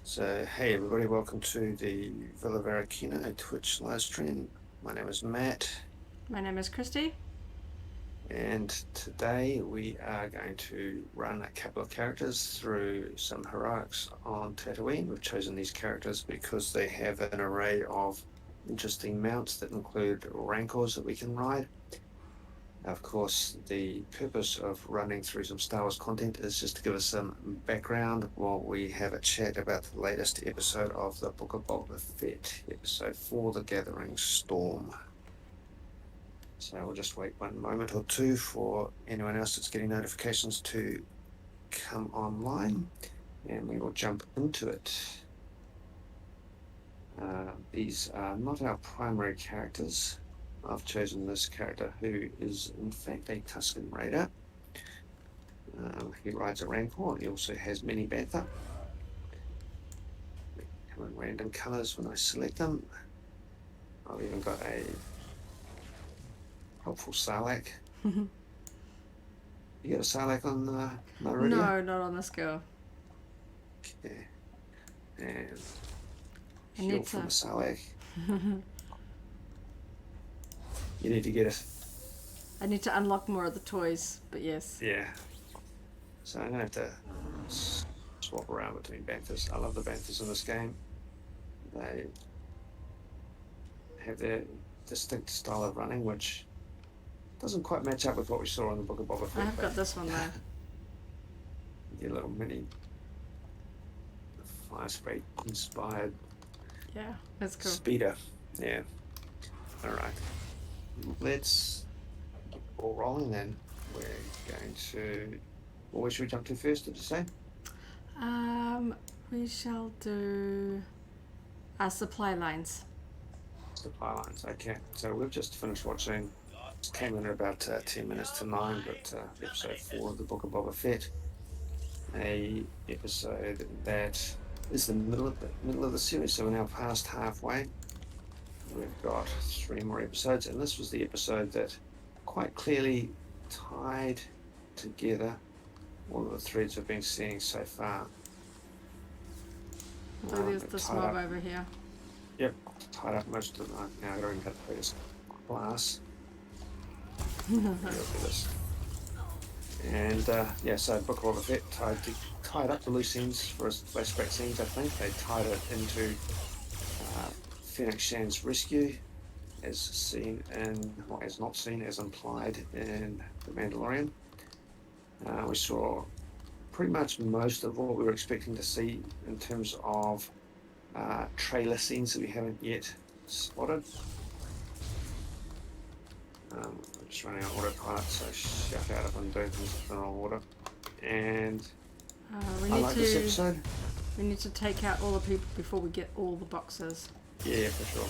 So, hey everybody, welcome to the Villa Varakino Twitch live stream. My name is Matt, My name is Christy. and today we are going to run a couple of characters through some heroics on Tatooine. We've chosen these characters because they have an array of interesting mounts that include rancors that we can ride. Of course, the purpose of running through some Star Wars content is just to give us some background while we have a chat about the latest episode of the Book of Boba Fett, episode 4, The Gathering Storm. So we'll just wait one moment or two for anyone else that's getting notifications to come online, and we will jump into it. These are not our primary characters. I've chosen this character who is in fact a Tusken Raider. He rides a Rancor. He also has mini Bantha. They come in random colours when I select them. I've even got a helpful Sarlacc. You got a Sarlacc on Nyridia? No, not on this girl. Okay. And I heal need from to. a Sarlacc. You need to get it. I need to unlock more of the toys, but yes. Yeah. So I'm going to have to swap around between Banthas. I love the Banthas in this game. They have their distinct style of running, which doesn't quite match up with what we saw in the Book of Boba Fett. I have got this one though. Your little mini fire spray inspired Yeah, that's cool. speeder. Yeah. Alright. Let's get the ball rolling then. We're going to. Where should we jump to first, did you say? We shall do supply lines. Supply lines. Okay. So we've just finished watching. It came in at about 10 minutes to 9, but episode 4 of the Book of Boba Fett. A episode that is the middle of the series, so we're now past halfway. We've got 3 more episodes, and this was the episode that quite clearly tied together all of the threads we've been seeing so far. So there's the mob over here. Yep, tied up most of them. Now I'm going to play this class. And yeah, so Book of Boba Fett tied up the loose ends for his flashback scenes. I think they tied it into Fennec Shan's rescue, as seen in, or as not seen, as implied in The Mandalorian. We saw pretty much most of what we were expecting to see in terms of trailer scenes that we haven't yet spotted. I'm just running on autopilot, so shout out if I'm doing things in the wrong order. And I like this episode. We need to take out all the people before we get all the boxes. Yeah, for sure.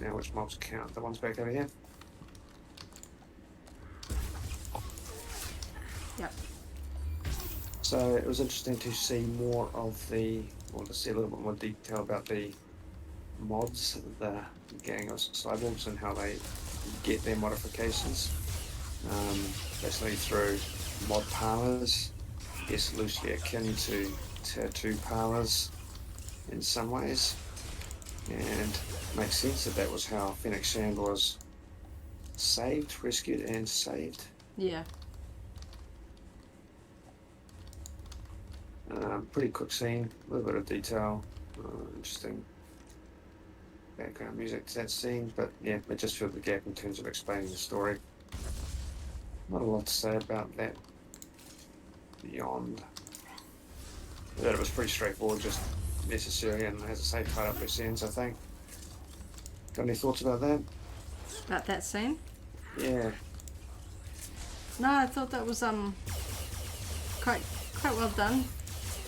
Now which mobs count? The ones back over here? Yep. So it was interesting to see more of to see a little bit more detail about the mods, the gang of cyborgs, and how they get their modifications. Basically through mod powers, I guess loosely akin to tattoo powers in some ways. And it makes sense that was how Fennec Shand was rescued and saved. Yeah. Pretty quick scene, a little bit of detail, interesting background music to that scene, but yeah, it just filled the gap in terms of explaining the story. Not a lot to say about that beyond that. It was pretty straightforward, just necessary, and as I say, tied up loose ends, I think. Got any thoughts about that? About that scene? Yeah. No, I thought that was quite well done.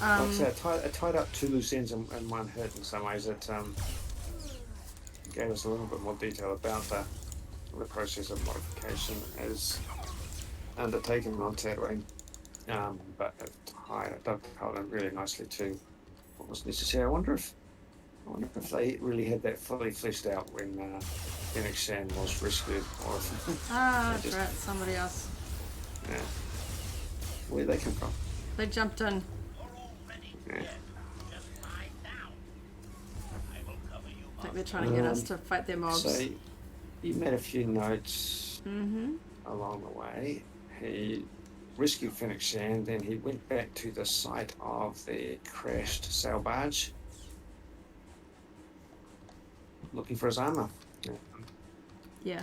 Like I said, I tied up 2 loose ends and 1 hit in some ways. It gave us a little bit more detail about the process of modification as undertaken on Tatooine. But it dovetailed in really nicely to what was necessary. I wonder if they really had that fully fleshed out when Fennec Shan was rescued, or if that's right, somebody else. Yeah. Where'd they come from? They jumped in. Yeah. they're trying to get us to fight their mobs. So he made a few notes Mm-hmm. along the way. He rescued Fennec Shan, then he went back to the site of the crashed sail barge, looking for his armor. Yeah.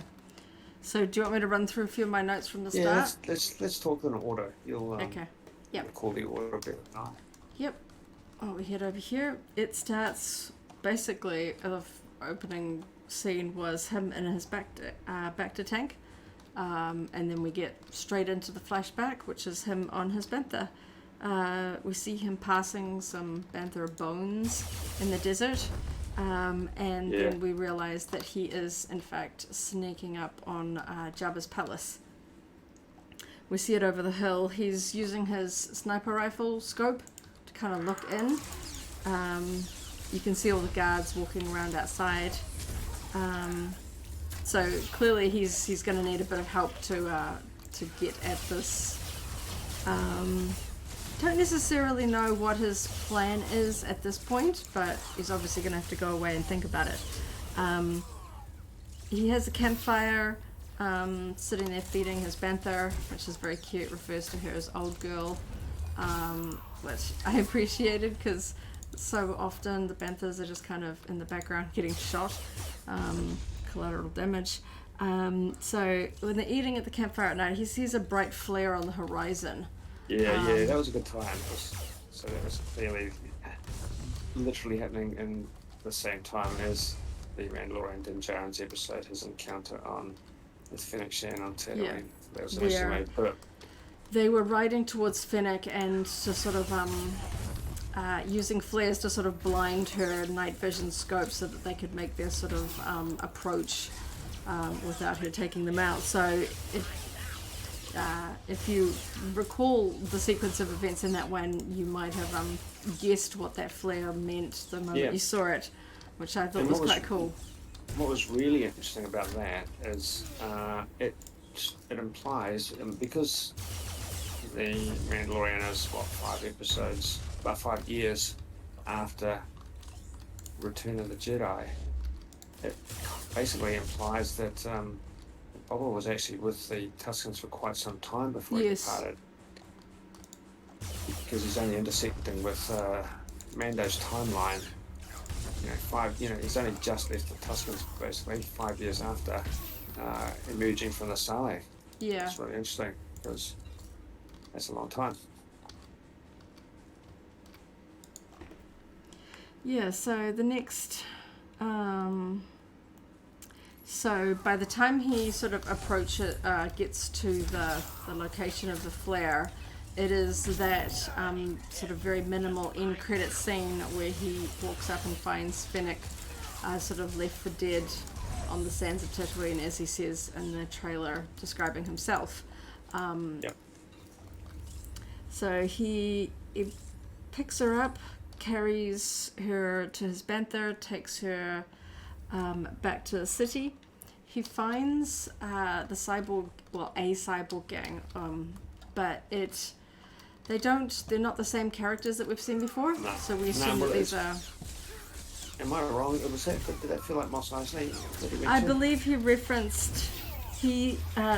So do you want me to run through a few of my notes from the Yeah, start? let's talk in order. You'll Okay. Yep. recall the order better than I. Yep. Oh, we head over here. It starts basically the opening scene was him in his Bacta tank, and then we get straight into the flashback, which is him on his bantha. We see him passing some bantha bones in the desert, and then we realize that he is in fact sneaking up on Jabba's palace. We see it over the hill. He's using his sniper rifle scope to kind of look in. You can see all the guards walking around outside. So clearly he's going to need a bit of help to get at this. Don't necessarily know what his plan is at this point, but he's obviously going to have to go away and think about it. He has a campfire sitting there feeding his bantha, which is very cute, refers to her as old girl, which I appreciated because so often the banthas are just kind of in the background getting shot, collateral damage. So when they're eating at the campfire at night, he sees a bright flare on the horizon. Yeah, that was a good time. So that was clearly literally happening in the same time as the Mandalorian Din Djarin's episode, his encounter with Fennec Shan on Tatooine. Yeah. That was the next way to put it. They were riding towards Fennec and to sort of using flares to sort of blind her night vision scope so that they could make their sort of approach without her taking them out. So if you recall the sequence of events in that one, you might have guessed what that flare meant the moment you saw it, which I thought was quite cool. What was really interesting about that is it implies, because the Mandalorian is 5 years after Return of the Jedi, it basically implies that Boba was actually with the Tuskens for quite some time before he departed, because he's only intersecting with Mando's timeline. He's only just left the Tuskens basically 5 years after emerging from the Saleh. Yeah. It's really interesting because that's a long time. Yeah, so the next... so by the time he sort of gets to the location of the flare, it is that sort of very minimal end credit scene where he walks up and finds Fennec sort of left for dead on the sands of Tatooine, as he says in the trailer describing himself. So he picks her up, carries her to his bantha, takes her back to the city. He finds a cyborg gang, but they're not the same characters that we've seen before. No. So we assume that these are... Am I wrong? Did that feel like Mos Eisley? I believe he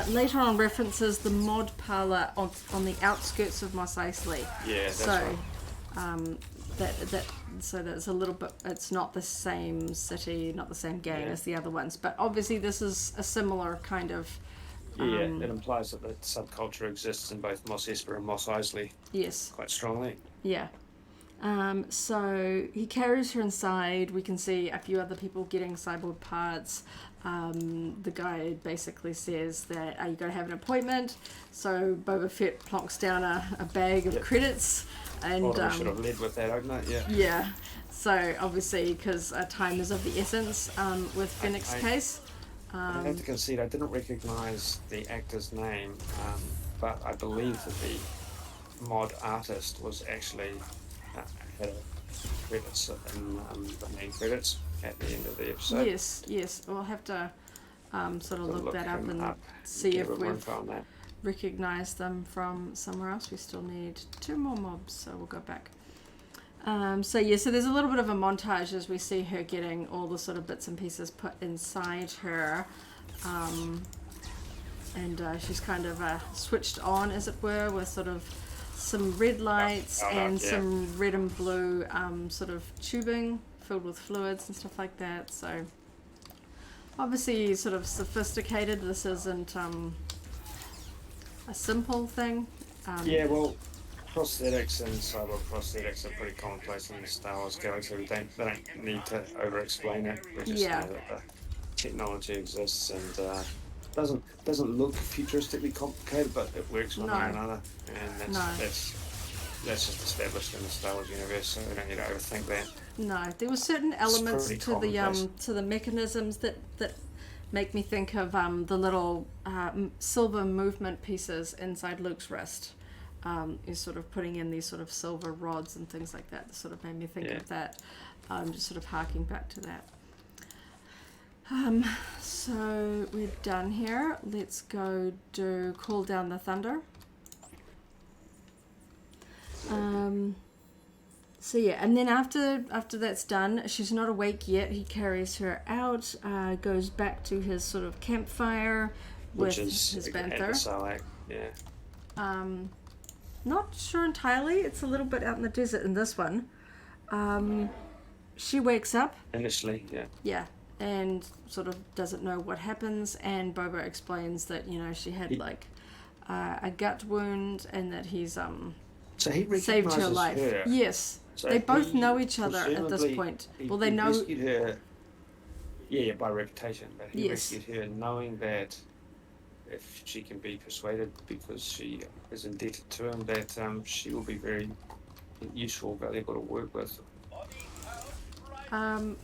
later on references the mod parlor on the outskirts of Mos Eisley. Yeah, that's right. So that's a little bit, it's not the same city, not the same gang as the other ones, but obviously this is a similar kind of... it implies that the subculture exists in both Mos Espa and Mos Eisley. Yes. Quite strongly. Yeah. So he carries her inside. We can see a few other people getting cyborg parts. The guy basically says that you got to have an appointment. So Boba Fett plonks down a bag of credits. And I should have led with that, hadn't I? Yeah. Yeah. So obviously, because time is of the essence with Fennec's case. I have to concede, I didn't recognise the actor's name, but I believe that the mod artist was actually had credits in the main credits at the end of the episode. Yes. We'll have to sort of look that up and see if we've recognised them from somewhere else. We still need 2 more mobs, so we'll go back. So there's a little bit of a montage as we see her getting all the sort of bits and pieces put inside her. And she's kind of switched on, as it were, with sort of some red lights and some red and blue sort of tubing filled with fluids and stuff like that. So obviously sort of sophisticated. This isn't a simple thing. Prosthetics and cyber prosthetics are pretty commonplace in the Star Wars galaxy. They don't need to over-explain it. We just know that the technology exists and doesn't look futuristically complicated, but it works one way or another. And that's just established in the Star Wars universe, so we don't need to overthink that. No, there were certain elements to the mechanisms that make me think of the little silver movement pieces inside Luke's wrist. Is sort of putting in these sort of silver rods and things like that. Sort of made me think of that. Just sort of harking back to that. So we're done here. Let's go do Call Down the Thunder. So and then after that's done, she's not awake yet. He carries her out, goes back to his sort of campfire with his bantha. Not sure entirely. It's a little bit out in the desert in this one. She wakes up. Initially, yeah, and sort of doesn't know what happens. And Boba explains that she had a gut wound and that he's so he saved her life. Her. Yes, so they both know each other at this point. Well, they know. Rescued her. Yeah, by reputation, but he rescued her knowing that if she can be persuaded, because she is indebted to him, that she will be very useful, valuable to work with. I've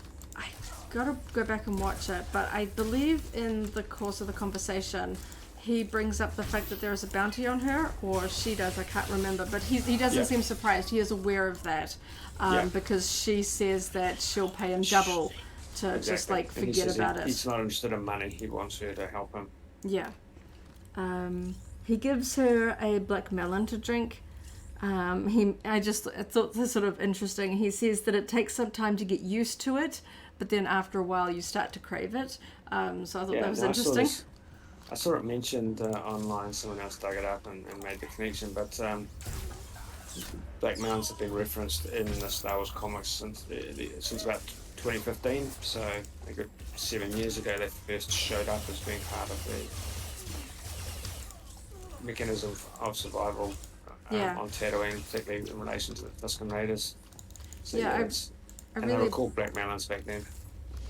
got to go back and watch it, but I believe in the course of the conversation, he brings up the fact that there is a bounty on her, or she does, I can't remember, but he doesn't seem surprised. He is aware of that, because she says that she'll pay him double to just forget about it. He's not interested in money, he wants her to help him. Yeah. He gives her a black melon to drink. I thought this sort of interesting. He says that it takes some time to get used to it, but then after a while you start to crave it. So I thought that was interesting. I saw it mentioned online. Someone else dug it up and made the connection. But black melons have been referenced in the Star Wars comics since about 2015. So a good 7 years ago, they first showed up as being part of the mechanism of survival on Tatooine, particularly in relation to the Tusken Raiders. So they were called black melons back then.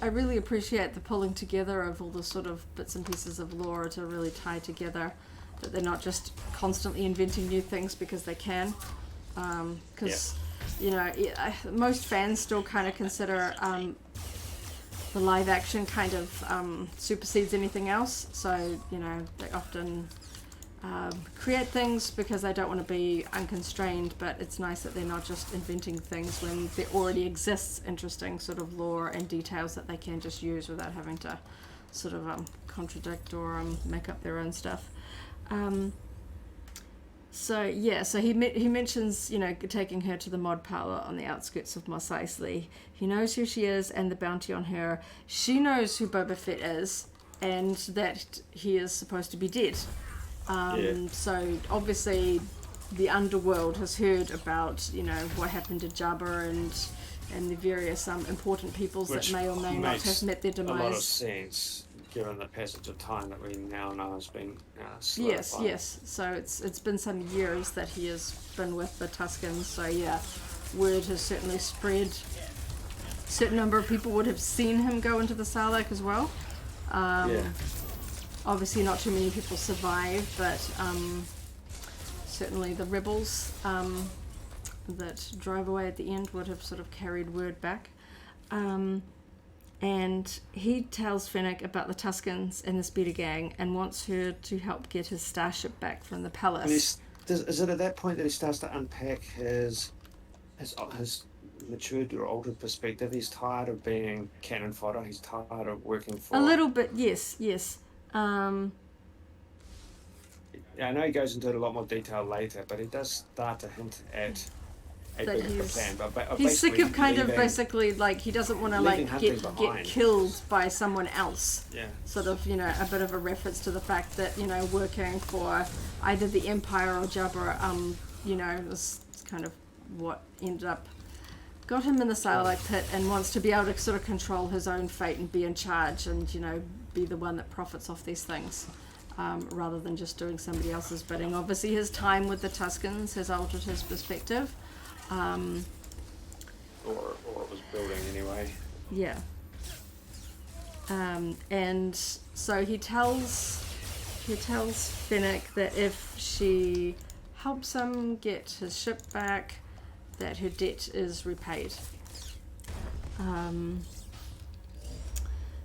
I really appreciate the pulling together of all the sort of bits and pieces of lore to really tie together, that they're not just constantly inventing new things because they can. Because most fans still kind of consider the live action kind of supersedes anything else. So they often create things because they don't want to be unconstrained, but it's nice that they're not just inventing things when there already exists interesting sort of lore and details that they can just use without having to sort of contradict or make up their own stuff. So he mentions taking her to the mod parlor on the outskirts of Mos Eisley. He knows who she is and the bounty on her. She knows who Boba Fett is and that he is supposed to be dead. So obviously the underworld has heard about what happened to Jabba and the various important peoples that may or may not have met their demise. A lot of sense given the passage of time that we now know has been solidified. Yes. So it's been some years that he has been with the Tuskens. So word has certainly spread. A certain number of people would have seen him go into the Sarlacc as well. Obviously not too many people survive, but certainly the rebels that drove away at the end would have sort of carried word back. And he tells Fennec about the Tuskens and the Speeder Gang and wants her to help get his starship back from the palace. Is it at that point that he starts to unpack his matured or altered perspective? He's tired of being cannon fodder. He's tired of working for... A little bit, yes. I know he goes into it a lot more detail later, but he does start to hint at a that bigger plan. But he's sick basically of kind of leaving- basically like he doesn't want to leaving like Huntley get behind. killed by someone else. Yeah. Sort of, you know, a bit of a reference to the fact that, you know, working for either the Empire or Jabba, you know, is kind of what ended up got him in the Sarlacc pit, and wants to be able to sort of control his own fate and be in charge and, you know, be the one that profits off these things, rather than just doing somebody else's bidding. Obviously his time with the Tuscans has altered his perspective. Or it was building anyway. Yeah. And so he tells Fennec that if she helps him get his ship back, that her debt is repaid.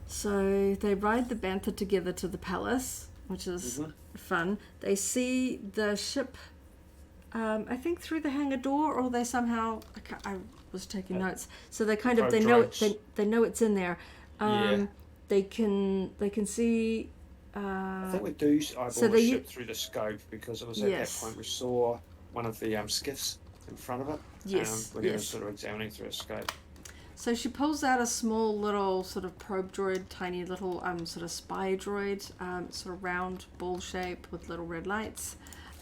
So they ride the Bantha together to the palace, which is fun. They see the ship, I think through the hangar door, or they somehow, I was taking notes. So they kind of, they know it's in there. They can see. I think we do eyeball the ship through the scope, because it was at that point we saw one of the skiffs in front of it. When he was sort of examining through a scope. So she pulls out a small little sort of probe droid, tiny little sort of spy droid, sort of round ball shape with little red lights.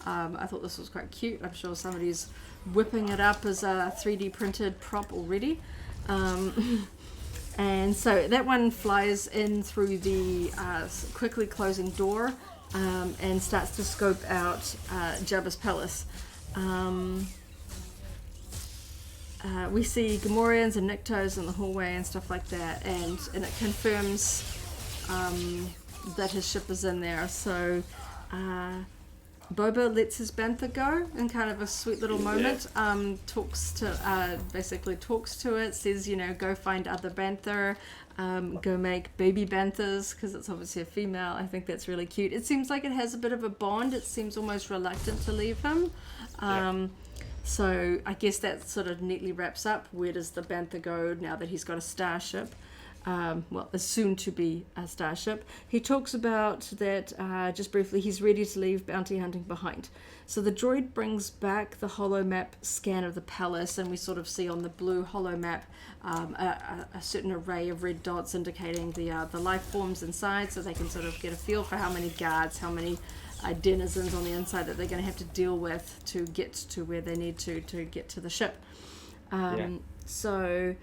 I thought this was quite cute. I'm sure somebody's whipping it up as a 3D printed prop already. And so that one flies in through the quickly closing door, and starts to scope out Jabba's palace. We see Gamorreans and Niktos in the hallway and stuff like that, and it confirms that his ship is in there. So Boba lets his Bantha go in kind of a sweet little moment. Basically talks to it, says, you know, go find other Bantha, go make baby Banthas, because it's obviously a female. I think that's really cute. It seems like it has a bit of a bond. It seems almost reluctant to leave him. So I guess that sort of neatly wraps up where does the Bantha go now that he's got a starship. Well, a soon to be a starship. He talks about that, just briefly, he's ready to leave bounty hunting behind. So the droid brings back the holomap scan of the palace, and we sort of see on the blue holomap a certain array of red dots indicating the life forms inside, so they can sort of get a feel for how many guards, how many denizens on the inside that they're going to have to deal with to get to where they need to get to the ship. So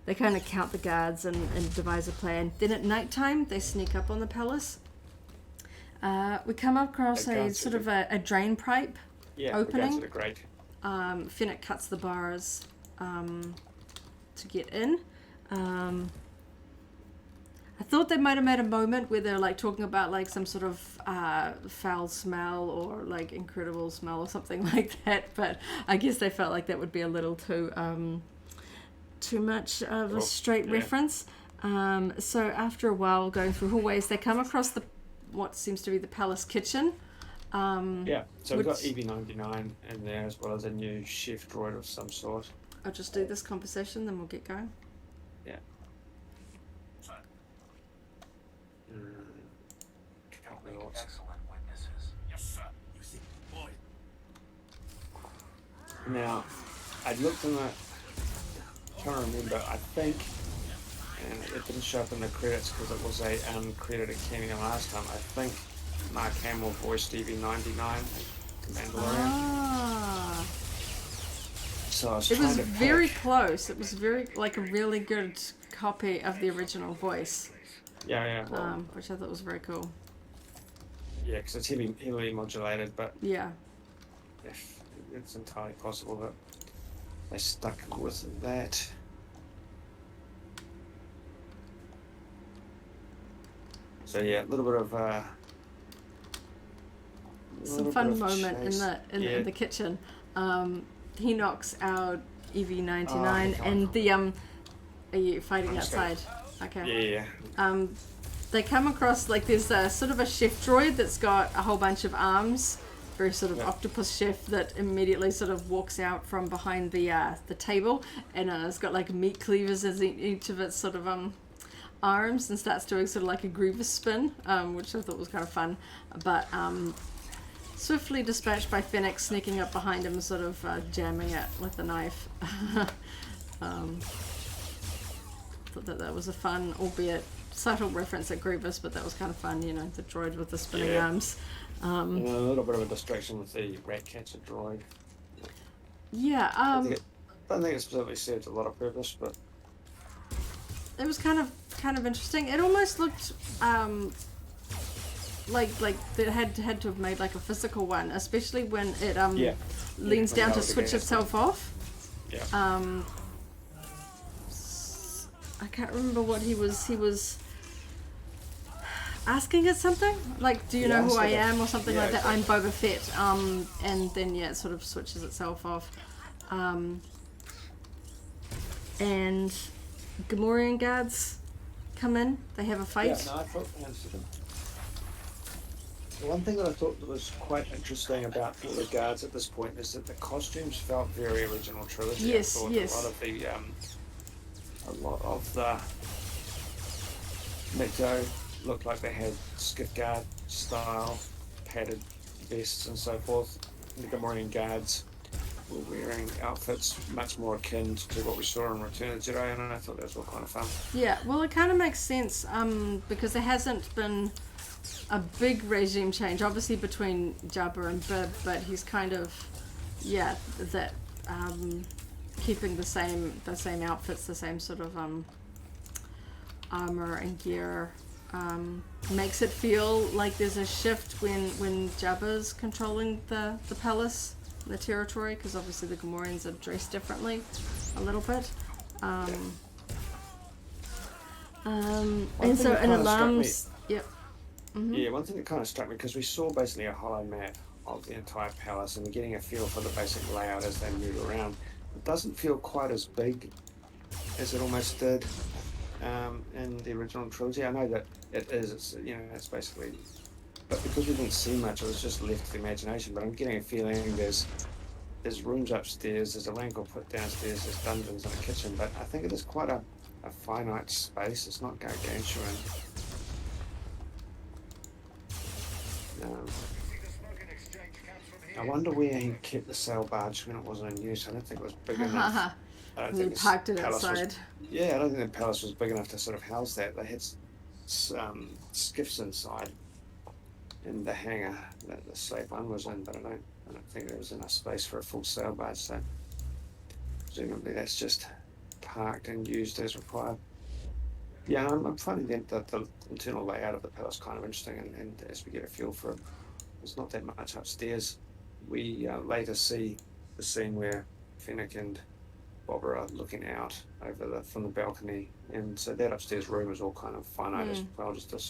they kind of count the guards and devise a plan. Then at nighttime, they sneak up on the palace. We come across a sort of a drain pipe opening. To the grate. Fennec cuts the bars to get in. I thought they might have made a moment where they're like talking about like some sort of foul smell or like incredible smell or something like that, but I guess they felt like that would be a little too much of a straight reference. So after a while going through hallways, they come across what seems to be the palace kitchen. So we've got EV99 in there, as well as a new chef droid of some sort. I'll just do this conversation, then we'll get going. Yeah. Excellent witnesses. Yes, sir. You think, boy. Now, I looked in the, trying to remember, I think, and it didn't show up in the credits because it was a uncredited cameo last time, I think Mark Hamill voiced EV99 in Mandalorian. So I was it was to very close. It was very, like a really good copy of the original voice. Well, which I thought was very cool. Yeah, because it's heavily modulated, but yeah, it's entirely possible that they stuck with that. So yeah, a little bit of some fun moment in the kitchen. He knocks out EV99 and the Are you fighting outside? Okay. Yeah. They come across like there's a sort of a chef droid that's got a whole bunch of arms, very sort of octopus chef that immediately sort of walks out from behind the table, and it's got like meat cleavers as each of its sort of arms, and starts doing sort of like a Grievous spin, which I thought was kind of fun. But swiftly dispatched by Fennec, sneaking up behind him, sort of jamming it with a knife. Thought that was a fun, albeit subtle reference at Grievous, but that was kind of fun, you know, the droid with the spinning arms. A little bit of a distraction with the rat catcher droid. Yeah, I don't think it specifically served a lot of purpose, but it was kind of interesting. It almost looked like it had to have made like a physical one, especially when it leans down to switch itself off. Yeah. I can't remember what he was asking it something like, do you know who I am, or something like that. Exactly. I'm Boba Fett. And then it sort of switches itself off. And Gamorrean guards come in. They have a fight. Yeah, no, I thought the one thing that I thought that was quite interesting about the guards at this point is that the costumes felt very original trilogy. Yes, I thought yes. A lot of the Mecto looked like they had skiff guard style padded vests and so forth. The Gamorrean guards were wearing outfits much more akin to what we saw in Return of the Jedi, and I thought that was all kind of fun. Yeah, well, it kind of makes sense because there hasn't been a big regime change, obviously, between Jabba and Bib, but he's kind of, that keeping the same outfits, the same sort of armor and gear, makes it feel like there's a shift when Jabba's controlling the palace, the territory, because obviously the Gamorreans are dressed differently a little bit. And so an alarms. Yep. Mm-hmm. Yeah, one thing that kind of struck me, because we saw basically a hollow map of the entire palace, and we're getting a feel for the basic layout as they move around. It doesn't feel quite as big as it almost did in the original trilogy. I know that it is. It's basically, but because we didn't see much, it was just left to the imagination. But I'm getting a feeling there's rooms upstairs, there's a Rancor put downstairs, there's dungeons and a kitchen. But I think it is quite a finite space. It's not gargantuan. I wonder where he kept the sail barge when it wasn't in use. I don't think it was big enough. I don't think parked it outside. I don't think the palace was big enough to sort of house that. They had skiffs inside in the hangar that the slave one was in, but I don't think there was enough space for a full sail barge. So presumably that's just parked and used as required. Yeah, I'm finding the internal layout of the palace kind of interesting, and as we get a feel for it, there's not that much upstairs. We later see the scene where Fennec and Boba are looking out from the balcony, and so that upstairs room is all kind of finite as well, just a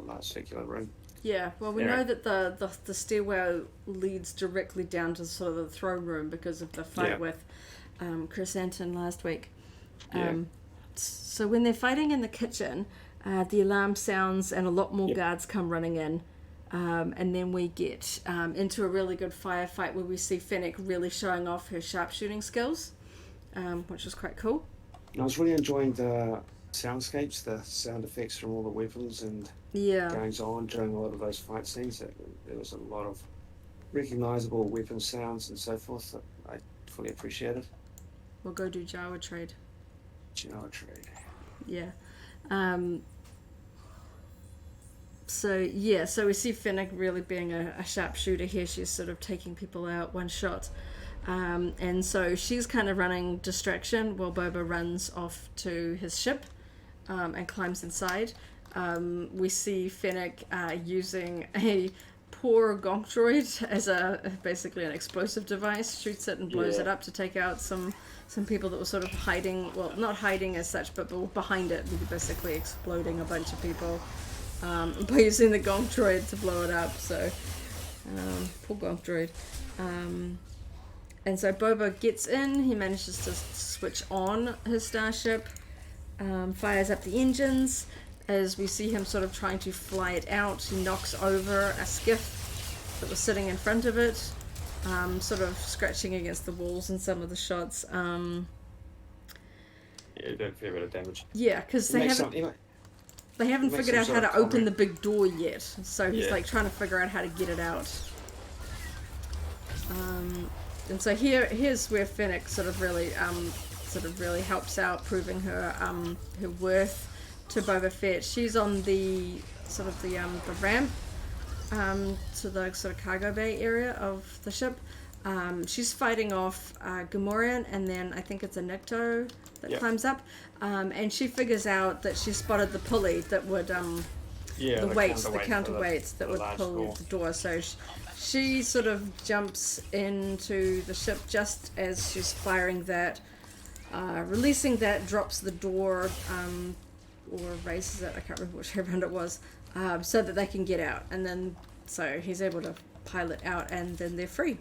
large circular room. Yeah, well, we know that the stairwell leads directly down to sort of the throne room because of the fight with Chris Anton last week. So when they're fighting in the kitchen, the alarm sounds and a lot more guards come running in. And then we get into a really good firefight where we see Fennec really showing off her sharpshooting skills, which was quite cool. I was really enjoying the soundscapes, the sound effects from all the weapons and goings on during a lot of those fight scenes. There was a lot of recognisable weapon sounds and so forth that I fully appreciated. We'll go do Jawa trade. Yeah. So we see Fennec really being a sharpshooter here. She's sort of taking people out one shot. And so she's kind of running distraction while Boba runs off to his ship and climbs inside. We see Fennec using a poor gonk droid as basically an explosive device, shoots it and blows it up to take out some people that were sort of hiding, well, not hiding as such, but behind it, basically exploding a bunch of people by using the gonk droid to blow it up. So poor gonk droid. And so Boba gets in, he manages to switch on his starship, fires up the engines. As we see him sort of trying to fly it out, he knocks over a skiff that was sitting in front of it, sort of scratching against the walls in some of the shots. It did a fair bit of damage. Yeah, because they haven't figured out how to open the big door yet, so he's like trying to figure out how to get it out. And so here's where Fennec sort of really helps out, proving her worth to Boba Fett. She's on the ramp to the sort of cargo bay area of the ship. She's fighting off Gamorrean, and then I think it's a Nikto that climbs up, and she figures out that she spotted the pulley that would the counterweights that would pull the door. So she sort of jumps into the ship just as she's firing that, releasing that, drops the door, or raises it. I can't remember which round it was, so that they can get out, and then so he's able to pilot out, and then they're free.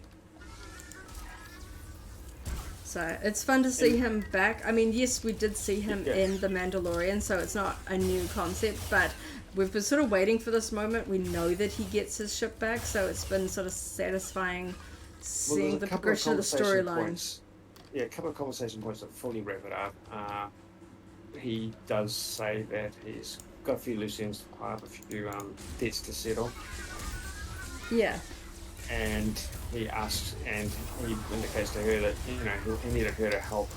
So it's fun to see him back. I mean, yes, we did see him in The Mandalorian, so it's not a new concept, but we've been sort of waiting for this moment. We know that he gets his ship back, so it's been sort of satisfying seeing the progression of the storyline. Yeah, a couple of conversation points that fully wrap it up. He does say that he's got a few loose ends to tie up, a few debts to settle. Yeah. And he asks, and he indicates to her that, you know, he needed her to help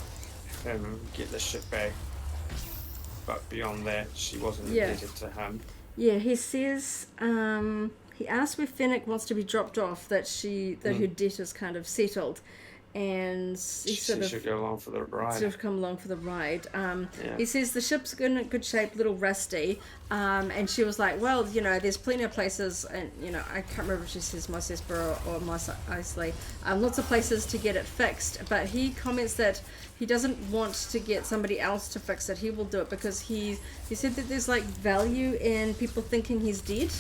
him get the ship back. But beyond that, she wasn't indebted to him. Yeah, he says, he asks where Fennec wants to be dropped off, that her debt is kind of settled. And he should go along for the ride. Should come along for the ride. He says the ship's in a good shape, little rusty. And she was like, well, you know, there's plenty of places, and, you know, I can't remember if she says Mos Espa or Mos Eisley, lots of places to get it fixed. But he comments that he doesn't want to get somebody else to fix it. He will do it because he said that there's like value in people thinking he's dead,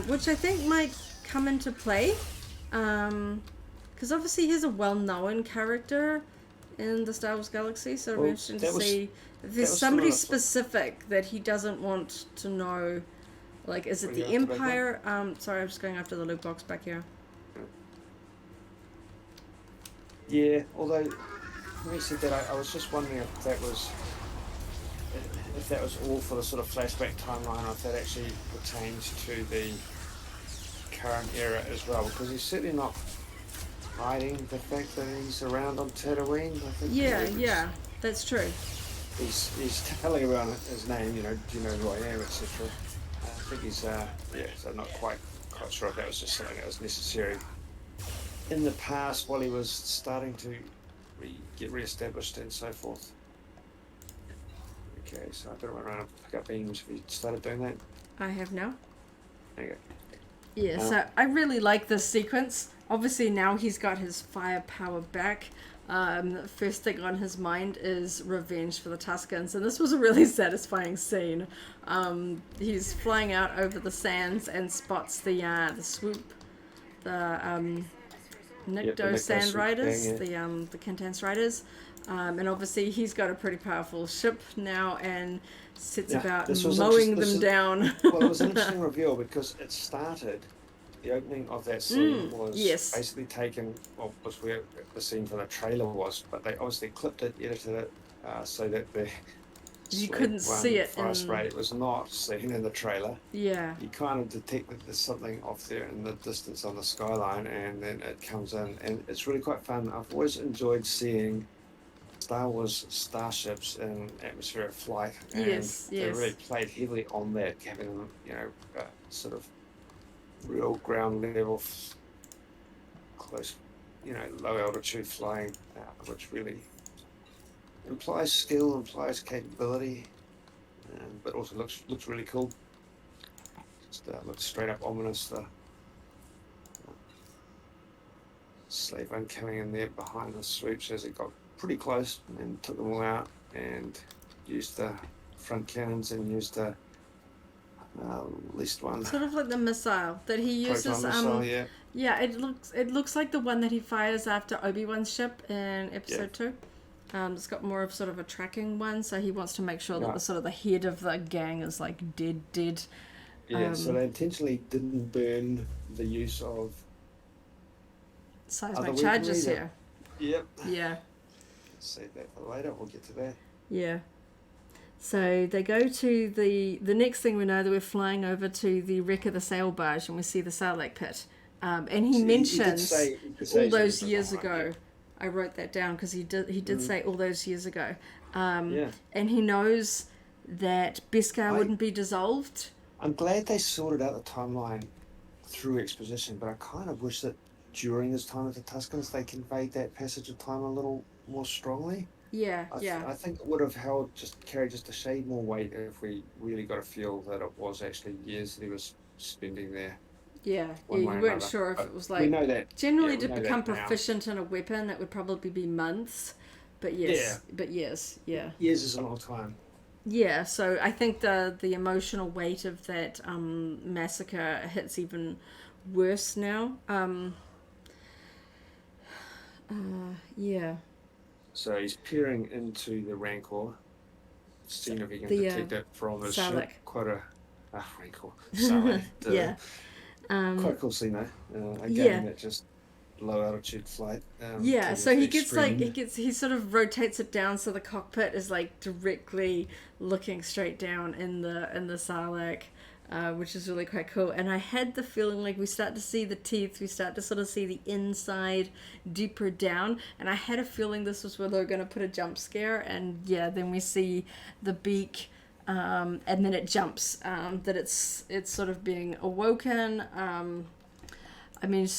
which I think might come into play. Because obviously he's a well-known character in the Star Wars galaxy, so it'll be interesting to see if there's somebody specific that he doesn't want to know. Like, is it the Empire? Sorry, I'm just going after the loot box back here. Yeah, although, when you said that, I was just wondering if that was all for the sort of flashback timeline, or if that actually pertains to the current era as well, because he's certainly not hiding the fact that he's around on Tatooine. I think. Yeah, that's true. He's telling everyone his name, you know, do you know who I am, etc. I think he's, so I'm not quite sure if that was just something that was necessary in the past while he was starting to get re-established and so forth. Okay, so I better run around and pick up beams. Have you started doing that? I have now. There you go. Yeah, so I really like this sequence. Obviously now he's got his firepower back. First thing on his mind is revenge for the Tuskens, and this was a really satisfying scene. He's flying out over the sands and spots the swoop, the Nikto Sand Riders, the Kintan Riders, and obviously he's got a pretty powerful ship now and sets about mowing them down. Well, it was an interesting reveal because it started. The opening of that scene was basically taken, was where the scene for the trailer was, but they obviously clipped it, edited it, so that the you couldn't see it fast rate was not seen in the trailer. Yeah. You kind of detect that there's something off there in the distance on the skyline, and then it comes in, and it's really quite fun. I've always enjoyed seeing Star Wars starships in atmospheric flight, and they really played heavily on that, having them, you know, sort of real ground level, close, you know, low altitude flying, which really implies skill, implies capability, but also looks really cool. Just looks straight up ominous. The slave one coming in there behind the swoops as it got pretty close and took them all out, and used the front cannons and used the least one. Sort of like the missile that he uses. Missile, yeah, it looks like the one that he fires after Obi-Wan's ship in Episode 2. It's got more of sort of a tracking one, so he wants to make sure that the sort of the head of the gang is like dead. Yeah, so they intentionally didn't burn the use of seismic charges here. Yep. Yeah. Save that for later. We'll get to that. Yeah. So they go to the next thing we know that we're flying over to the wreck of the sail barge, and we see the Sarlacc pit. And he He mentions he did say all he's in those the years design, ago. I wrote that down because he did say all those years ago. Yeah. And he knows that Beskar I, wouldn't be dissolved. I'm glad they sorted out the timeline through exposition, but I kind of wish that during his time with the Tuscans, they conveyed that passage of time a little more strongly. Yeah, yeah. I think it would have carried just a shade more weight if we really got a feel that it was actually years that he was spending there, Yeah, yeah, one way you or weren't another. sure if But it was we like know that, yeah, generally we to know become that now. proficient in a weapon, it would probably be months. But Yeah, yes, yeah, years is a long time. yeah. So I think the emotional weight of that massacre hits even worse now. Yeah, So he's peering into the Rancor, seeing if he can the detect it from his ship. Sarlacc. Quite a Rancor, Sarlacc. Yeah, Quite a cool scene though. yeah. Again, that just low altitude flight. Yeah, Towards so the he gets like extreme. he sort of rotates it down so the cockpit is like directly looking straight down in the Sarlacc, which is really quite cool. And I had the feeling like we start to see the teeth, we start to sort of see the inside deeper down, and I had a feeling this was where they were going to put a jump scare, and yeah, then we see the beak. And then it jumps, that it's sort of being awoken. I mean,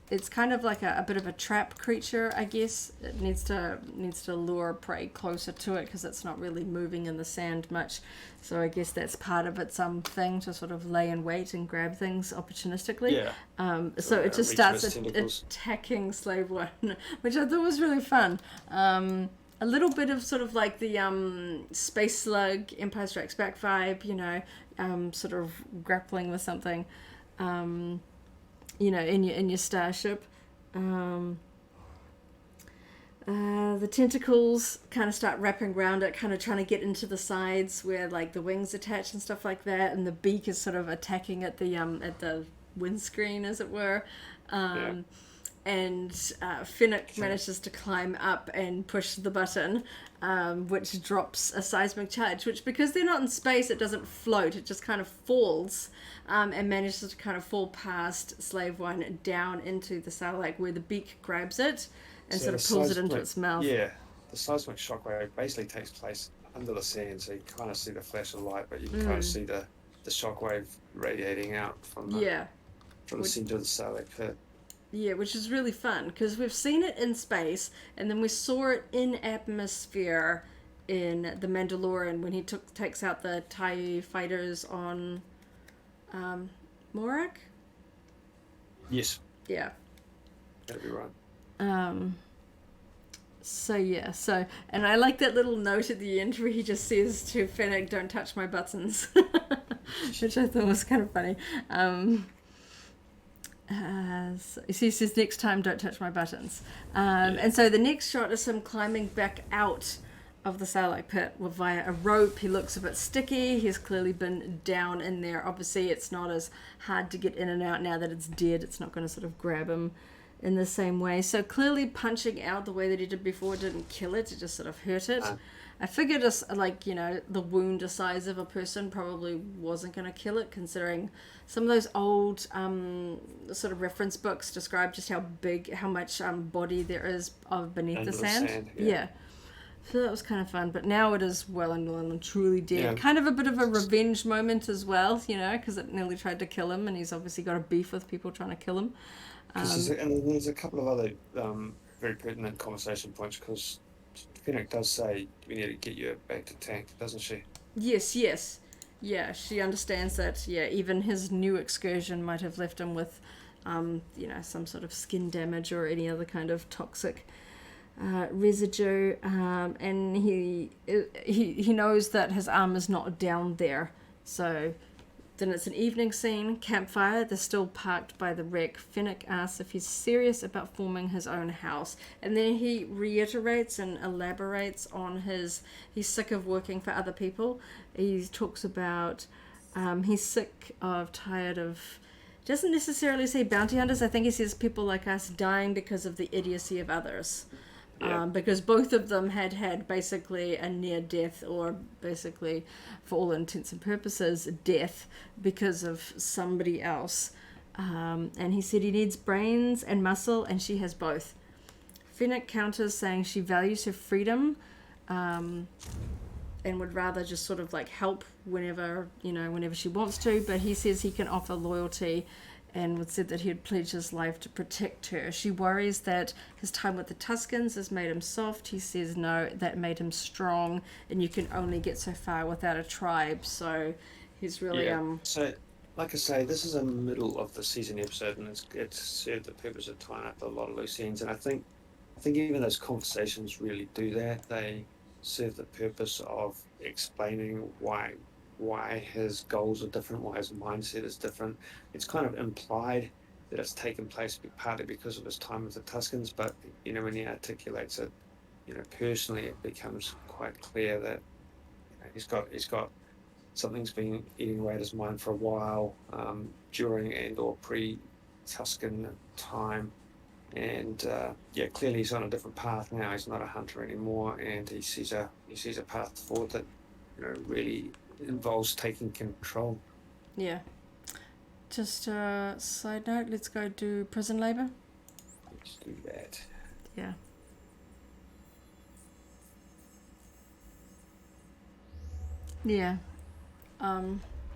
it's kind of like a bit of a trap creature, I guess. It needs to lure prey closer to it because it's not really moving in the sand much. So I guess that's part of its thing, to sort of lay in wait and grab things opportunistically. Yeah. So it just reach starts his tentacles. attacking Slave One, which I thought was really fun. A little bit of sort of like the Space Slug, Empire Strikes Back vibe, you know, sort of grappling with something. You know, in your starship. The tentacles kind of start wrapping around it, kind of trying to get into the sides where like the wings attach and stuff like that, and the beak is sort of attacking at the windscreen, as it were. Yeah. And Fennec manages to climb up and push the button, which drops a seismic charge, which, because they're not in space, it doesn't float, it just kind of falls, and manages to kind of fall past Slave One down into the Sarlacc, where the beak grabs it and sort of pulls it into its mouth. Yeah, the seismic shockwave basically takes place under the sand, so you kind of see the flash of light, but you can kind of see the shockwave radiating out from the center of the Sarlacc pit. Yeah, which is really fun because we've seen it in space, and then we saw it in atmosphere in The Mandalorian when he takes out the TIE fighters on Morak. Yes, Yeah. that'd be right. So and I like that little note at the end where he just says to Fennec, "Don't touch my buttons," which I thought was kind of funny. So he says, "Next time, don't touch my buttons." And so the next shot is him climbing back out of the Sarlacc pit via a rope. He looks a bit sticky. He's clearly been down in there. Obviously, it's not as hard to get in and out now that it's dead. It's not going to sort of grab him in the same way. So clearly punching out the way that he did before didn't kill it. It just sort of hurt it. I figured like, you know, the wound the size of a person probably wasn't going to kill it, considering some of those old sort of reference books describe just how much body there is beneath Under the sand. Yeah. So that was kind of fun. But now it is well and truly dead. Yeah. Kind of a bit of a revenge moment as well, you know, because it nearly tried to kill him, and he's obviously got a beef with people trying to kill him. And there's a couple of other very pertinent conversation points, because Fennec does say we need to get you back to tank, doesn't she? Yes. Yeah, she understands that, even his new excursion might have left him with, you know, some sort of skin damage or any other kind of toxic residue. And he knows that his arm is not down there. So then it's an evening scene, campfire. They're still parked by the wreck. Fennec asks if he's serious about forming his own house. And then he reiterates and elaborates on he's sick of working for other people. He talks about he's sick of, tired of, doesn't necessarily say bounty hunters. I think he says people like us dying because of the idiocy of others. Yeah. Because both of them had basically a near death, or basically, for all intents and purposes, death because of somebody else. And he said he needs brains and muscle, and she has both. Fennec counters saying she values her freedom, and would rather just sort of like help whenever she wants to, but he says he can offer loyalty, and would said that he would pledge his life to protect her. She worries that his time with the Tuscans has made him soft. He says no, that made him strong, and you can only get so far without a tribe. So he's really So, like I say, this is a middle of the season episode, and it's served the purpose of tying up a lot of loose ends. And I think even those conversations really do that. They serve the purpose of explaining why his goals are different, why his mindset is different. It's kind of implied that it's taken place partly because of his time with the Tuscans, but when he articulates it, personally, it becomes quite clear that he's got something's been eating away at his mind for a while, during and or pre-Tuscan time. And clearly he's on a different path now. He's not a hunter anymore, and he sees a path forward that really involves taking control. Yeah. Just a side note, let's go do prison labor. Let's do that. Yeah. Yeah.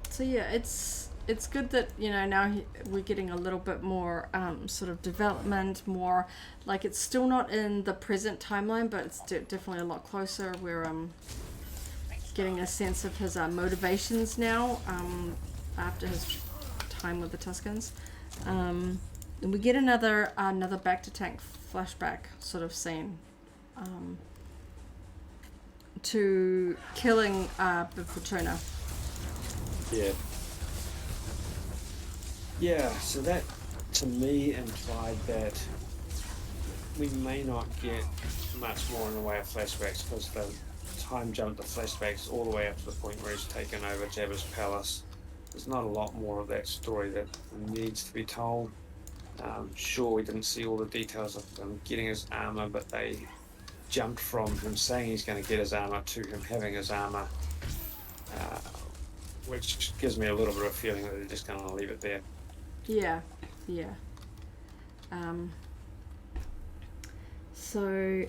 So yeah, it's good that now we're getting a little bit more sort of development, more like it's still not in the present timeline, but it's definitely a lot closer. We're getting a sense of his motivations now after his time with the Tuscans, and we get another back to tank flashback sort of scene to killing Fortuna. Yeah, so that to me implied that we may not get much more in the way of flashbacks, because the time jump the flashbacks all the way up to the point where he's taken over Jabba's palace. There's not a lot more of that story that needs to be told. Sure, we didn't see all the details of him getting his armor, but they jumped from him saying he's going to get his armor to him having his armor, which gives me a little bit of a feeling that they're just going to leave it there. Yeah. So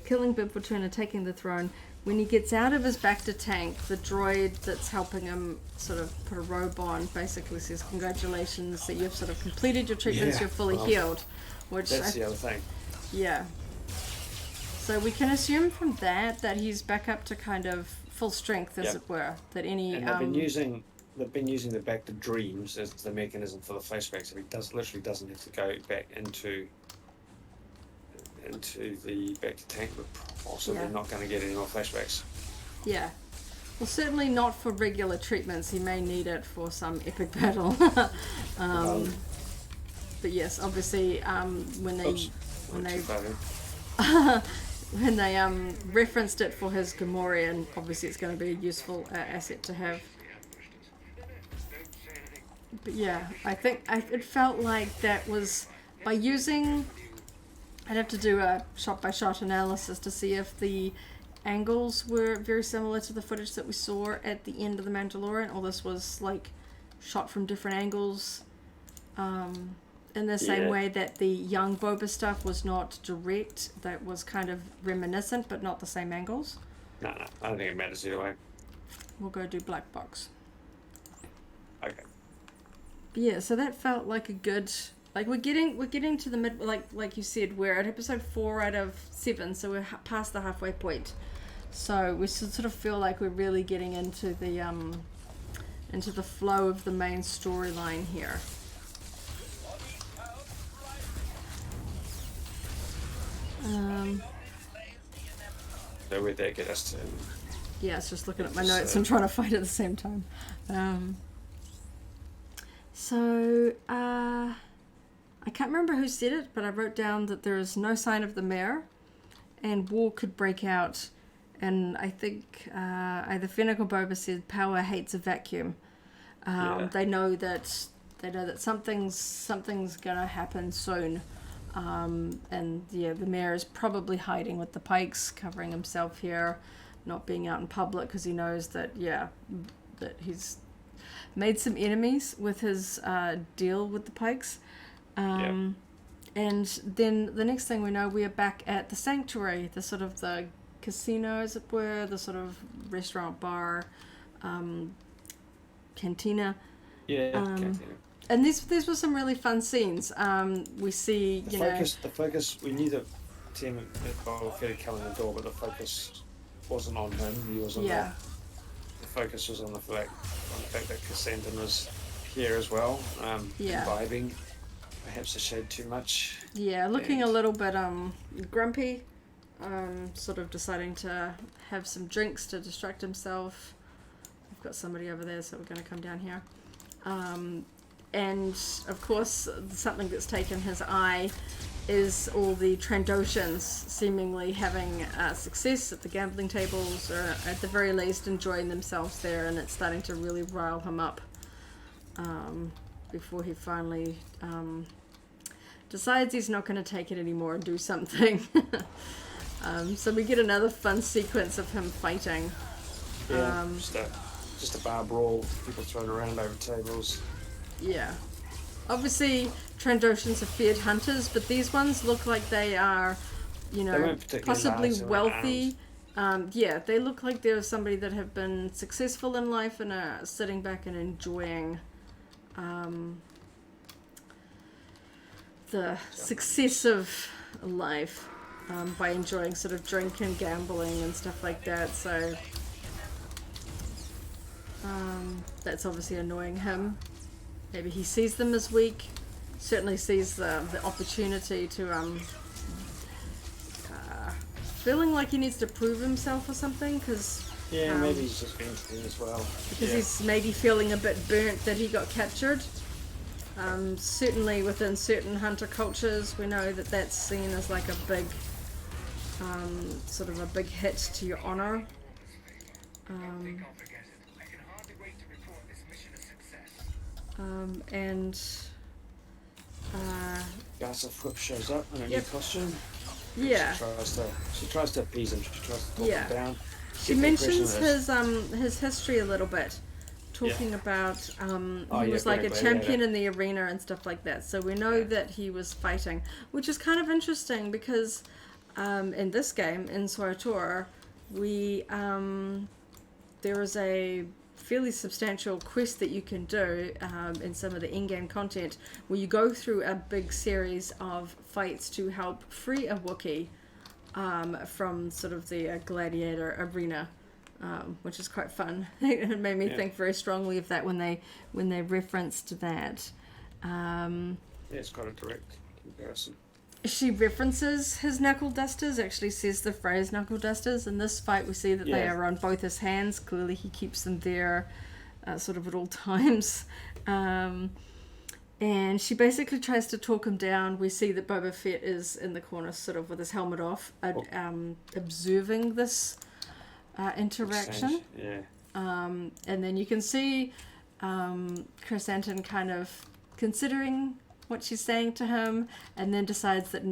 killing Bib Fortuna, taking the throne. When he gets out of his back to tank, the droid that's helping him sort of put a robe on basically says, "Congratulations, that you've sort of completed your treatments, you're fully healed." Which that's the other thing. Yeah. So we can assume from that he's back up to kind of full strength, as it were. That any and they've been using the back to dreams as the mechanism for the flashbacks. So he literally doesn't have to go back into the back to tank, but possibly not going to get any more flashbacks. Yeah. Well, certainly not for regular treatments. He may need it for some epic battle. But yes, obviously, when they referenced it for his Gamorrean, obviously it's going to be a useful asset to have. But yeah, I think it felt like that was by using. I'd have to do a shot-by-shot analysis to see if the angles were very similar to the footage that we saw at the end of The Mandalorian, or this was like shot from different angles, in the same way that the young Boba stuff was not direct, that was kind of reminiscent but not the same angles. No, I don't think it matters either way. We'll go do black box. Okay. Yeah, so that felt like a good. Like we're getting to the mid, like you said, we're at episode 4 out of 7, so we're past the halfway point. So we sort of feel like we're really getting into the flow of the main storyline here. So where'd that get us to? Yeah, it's just looking at my notes and trying to find it at the same time. I can't remember who said it, but I wrote down that there is no sign of the mayor, and war could break out. And I think either Fennec or Boba said, "Power hates a vacuum." They know that something's gonna happen soon, and the mayor is probably hiding with the Pikes, covering himself here, not being out in public because he knows that that he's made some enemies with his deal with the Pikes. And then the next thing we know, we are back at the Sanctuary, the sort of the casino, as it were, the sort of restaurant, bar, cantina. Yeah, cantina. And these were some really fun scenes. We see, The focus, we knew that Tim at Boba Fett had come in the door, but the focus wasn't on him. He was on the focus was on the fact that Chrysanthemum was here as well, imbibing perhaps a shade too much. Yeah, looking a little bit grumpy, sort of deciding to have some drinks to distract himself. We've got somebody over there, so we're going to come down here. And of course, something that's taken his eye is all the Trandoshans seemingly having success at the gambling tables, or at the very least enjoying themselves there, and it's starting to really rile him up before he finally decides he's not going to take it anymore and do something. So we get another fun sequence of him fighting. Yeah, just a bar brawl, people thrown around over tables. Yeah. Obviously, Trandoshans are feared hunters, but these ones look like they are, possibly wealthy. They look like they're somebody that have been successful in life and are sitting back and enjoying the success of life by enjoying sort of drink and gambling and stuff like that. So that's obviously annoying him. Maybe he sees them as weak. Certainly sees the opportunity to feeling like he needs to prove himself or something, because maybe he's just been to as well. Because he's maybe feeling a bit burnt that he got captured. Certainly within certain hunter cultures, we know that that's seen as like a big sort of a big hit to your honor. And Garza Whip shows up in a new costume. Yeah. She tries to appease him. She tries to talk him down. She mentions his history a little bit, talking about he was like a champion in the arena and stuff like that. So we know that he was fighting, which is kind of interesting because in this game, in SWTOR, there is a fairly substantial quest that you can do in some of the in-game content where you go through a big series of fights to help free a Wookiee from sort of the gladiator arena, which is quite fun. It made me think very strongly of that when they referenced that. It's quite a direct comparison. She references his knuckle dusters, actually says the phrase knuckle dusters. In this fight, we see that they are on both his hands. Clearly, he keeps them there sort of at all times. And she basically tries to talk him down. We see that Boba Fett is in the corner, sort of with his helmet off, observing this interaction. And then you can see Chrysanthemum kind of considering what she's saying to him, and then decides that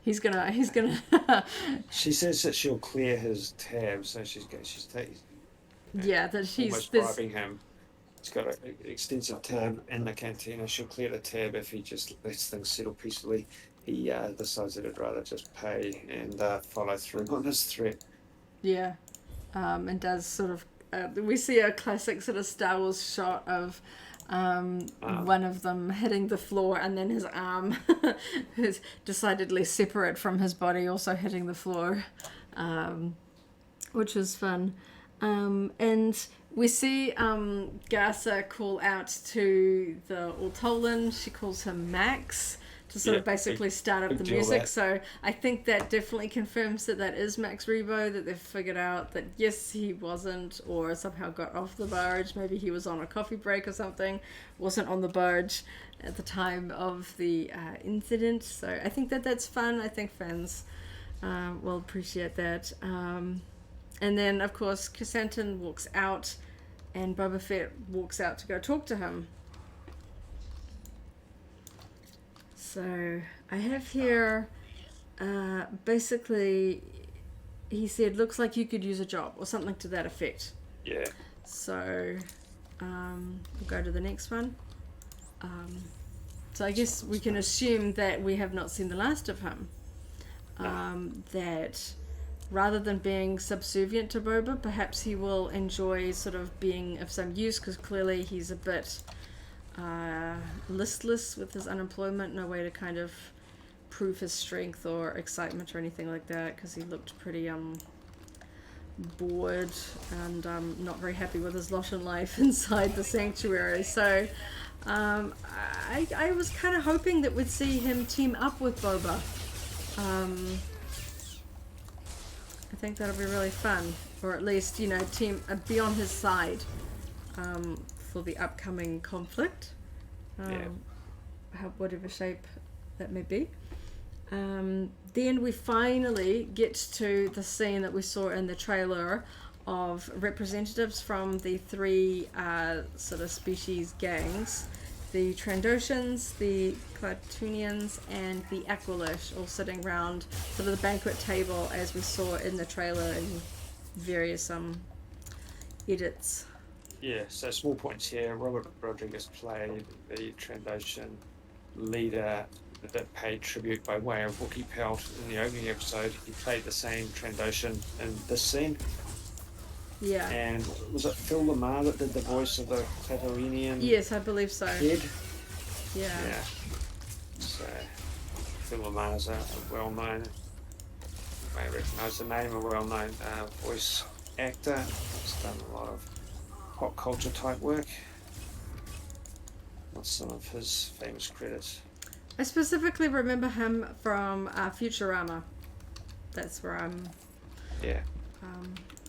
he's gonna she says that she'll clear his tab, so she's that she's almost bribing him. He's got an extensive tab in the cantina. She'll clear the tab if he just lets things settle peacefully. He decides that he'd rather just pay and follow through on his threat. And does sort of we see a classic sort of Star Wars shot of one of them hitting the floor, and then his arm is decidedly separate from his body also hitting the floor, which was fun. And we see Garza call out to the Ortolan. She calls him Max to sort of basically start up the music. So I think that definitely confirms that is Max Rebo, that they've figured out that yes, he wasn't, or somehow got off the barge. Maybe he was on a coffee break or something, wasn't on the barge at the time of the incident. So I think that's fun. I think fans will appreciate that. And then, of course, Chrysanthemum walks out, and Boba Fett walks out to go talk to him. So I have here, basically, he said, looks like you could use a job, or something to that effect. Yeah. So we'll go to the next one. So I guess we can assume that we have not seen the last of him. That rather than being subservient to Boba, perhaps he will enjoy sort of being of some use, because clearly he's a bit listless with his unemployment, no way to kind of prove his strength or excitement or anything like that, because he looked pretty bored and not very happy with his lot in life inside the sanctuary. So I was kind of hoping that we'd see him team up with Boba. I think that'll be really fun, or at least, you know, be on his side for the upcoming conflict, whatever shape that may be. Then we finally get to the scene that we saw in the trailer of representatives from the three sort of species gangs, the Trandoshans, the Tatooinians, and the Aqualish, all sitting around sort of the banquet table as we saw in the trailer in various edits. Yeah, so small points here. Robert Rodriguez played the Trandoshan leader that paid tribute by way of Wookiee Pelt in the opening episode. He played the same Trandoshan in this scene. Yeah. And was it Phil Lamar that did the voice of the Tatooinian? Yes, I believe so. Kid? Yeah. Yeah. So Phil Lamar's a well-known, you may recognise the name, a well-known voice actor. He's done a lot of pop culture type work. What's some of his famous credits? I specifically remember him from Futurama. That's where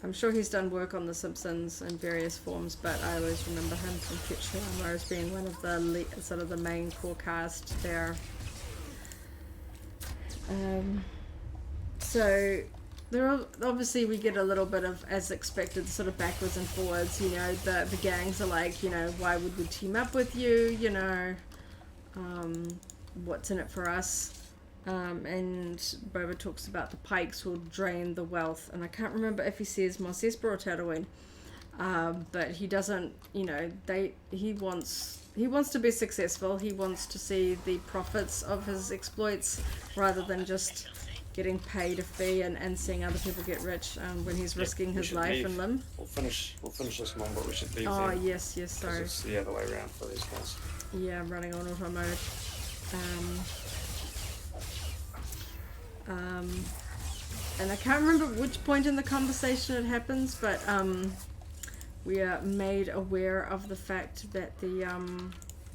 I'm sure he's done work on The Simpsons in various forms, but I always remember him from Futurama as being one of the sort of the main core cast there. So there obviously we get a little bit of, as expected, sort of backwards and forwards. You know, the gangs are like, you know, why would we team up with you? You know, what's in it for us? And Boba talks about the Pikes will drain the wealth, and I can't remember if he says Mos Espa or Tatooine, but he doesn't, you know, he wants to be successful. He wants to see the profits of his exploits rather than just getting paid a fee and seeing other people get rich when he's risking his life and limb. We'll finish this one, but we should leave. Oh yes, sorry. It's the other way around for these guys. Yeah, I'm running on auto mode. And I can't remember which point in the conversation it happens, but we are made aware of the fact that the I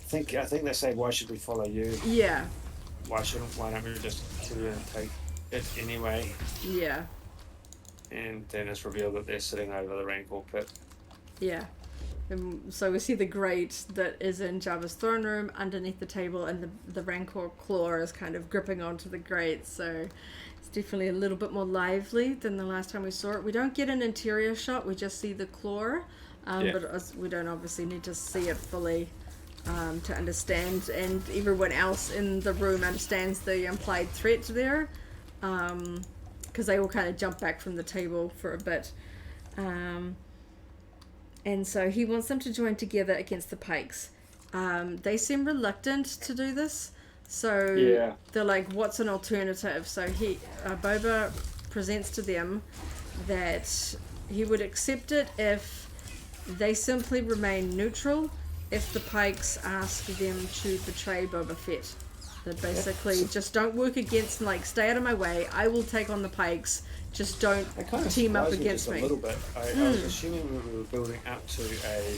think they say, why should we follow you? Yeah. Why don't we just sit here and take it anyway? Yeah. And then it's revealed that they're sitting over the Rancor pit. Yeah. And so we see the grate that is in Jabba's throne room underneath the table, and the Rancor claw is kind of gripping onto the grate, so it's definitely a little bit more lively than the last time we saw it. We don't get an interior shot, we just see the claw, but we don't obviously need to see it fully to understand, and everyone else in the room understands the implied threat there, because they all kind of jump back from the table for a bit. And so he wants them to join together against the Pikes. They seem reluctant to do this. So they're like, what's an alternative? So Boba presents to them that he would accept it if they simply remain neutral if the Pikes ask them to betray Boba Fett. That basically just don't work against, like, stay out of my way. I will take on the Pikes. Just don't team up against me. A little bit. I was assuming we were building up to a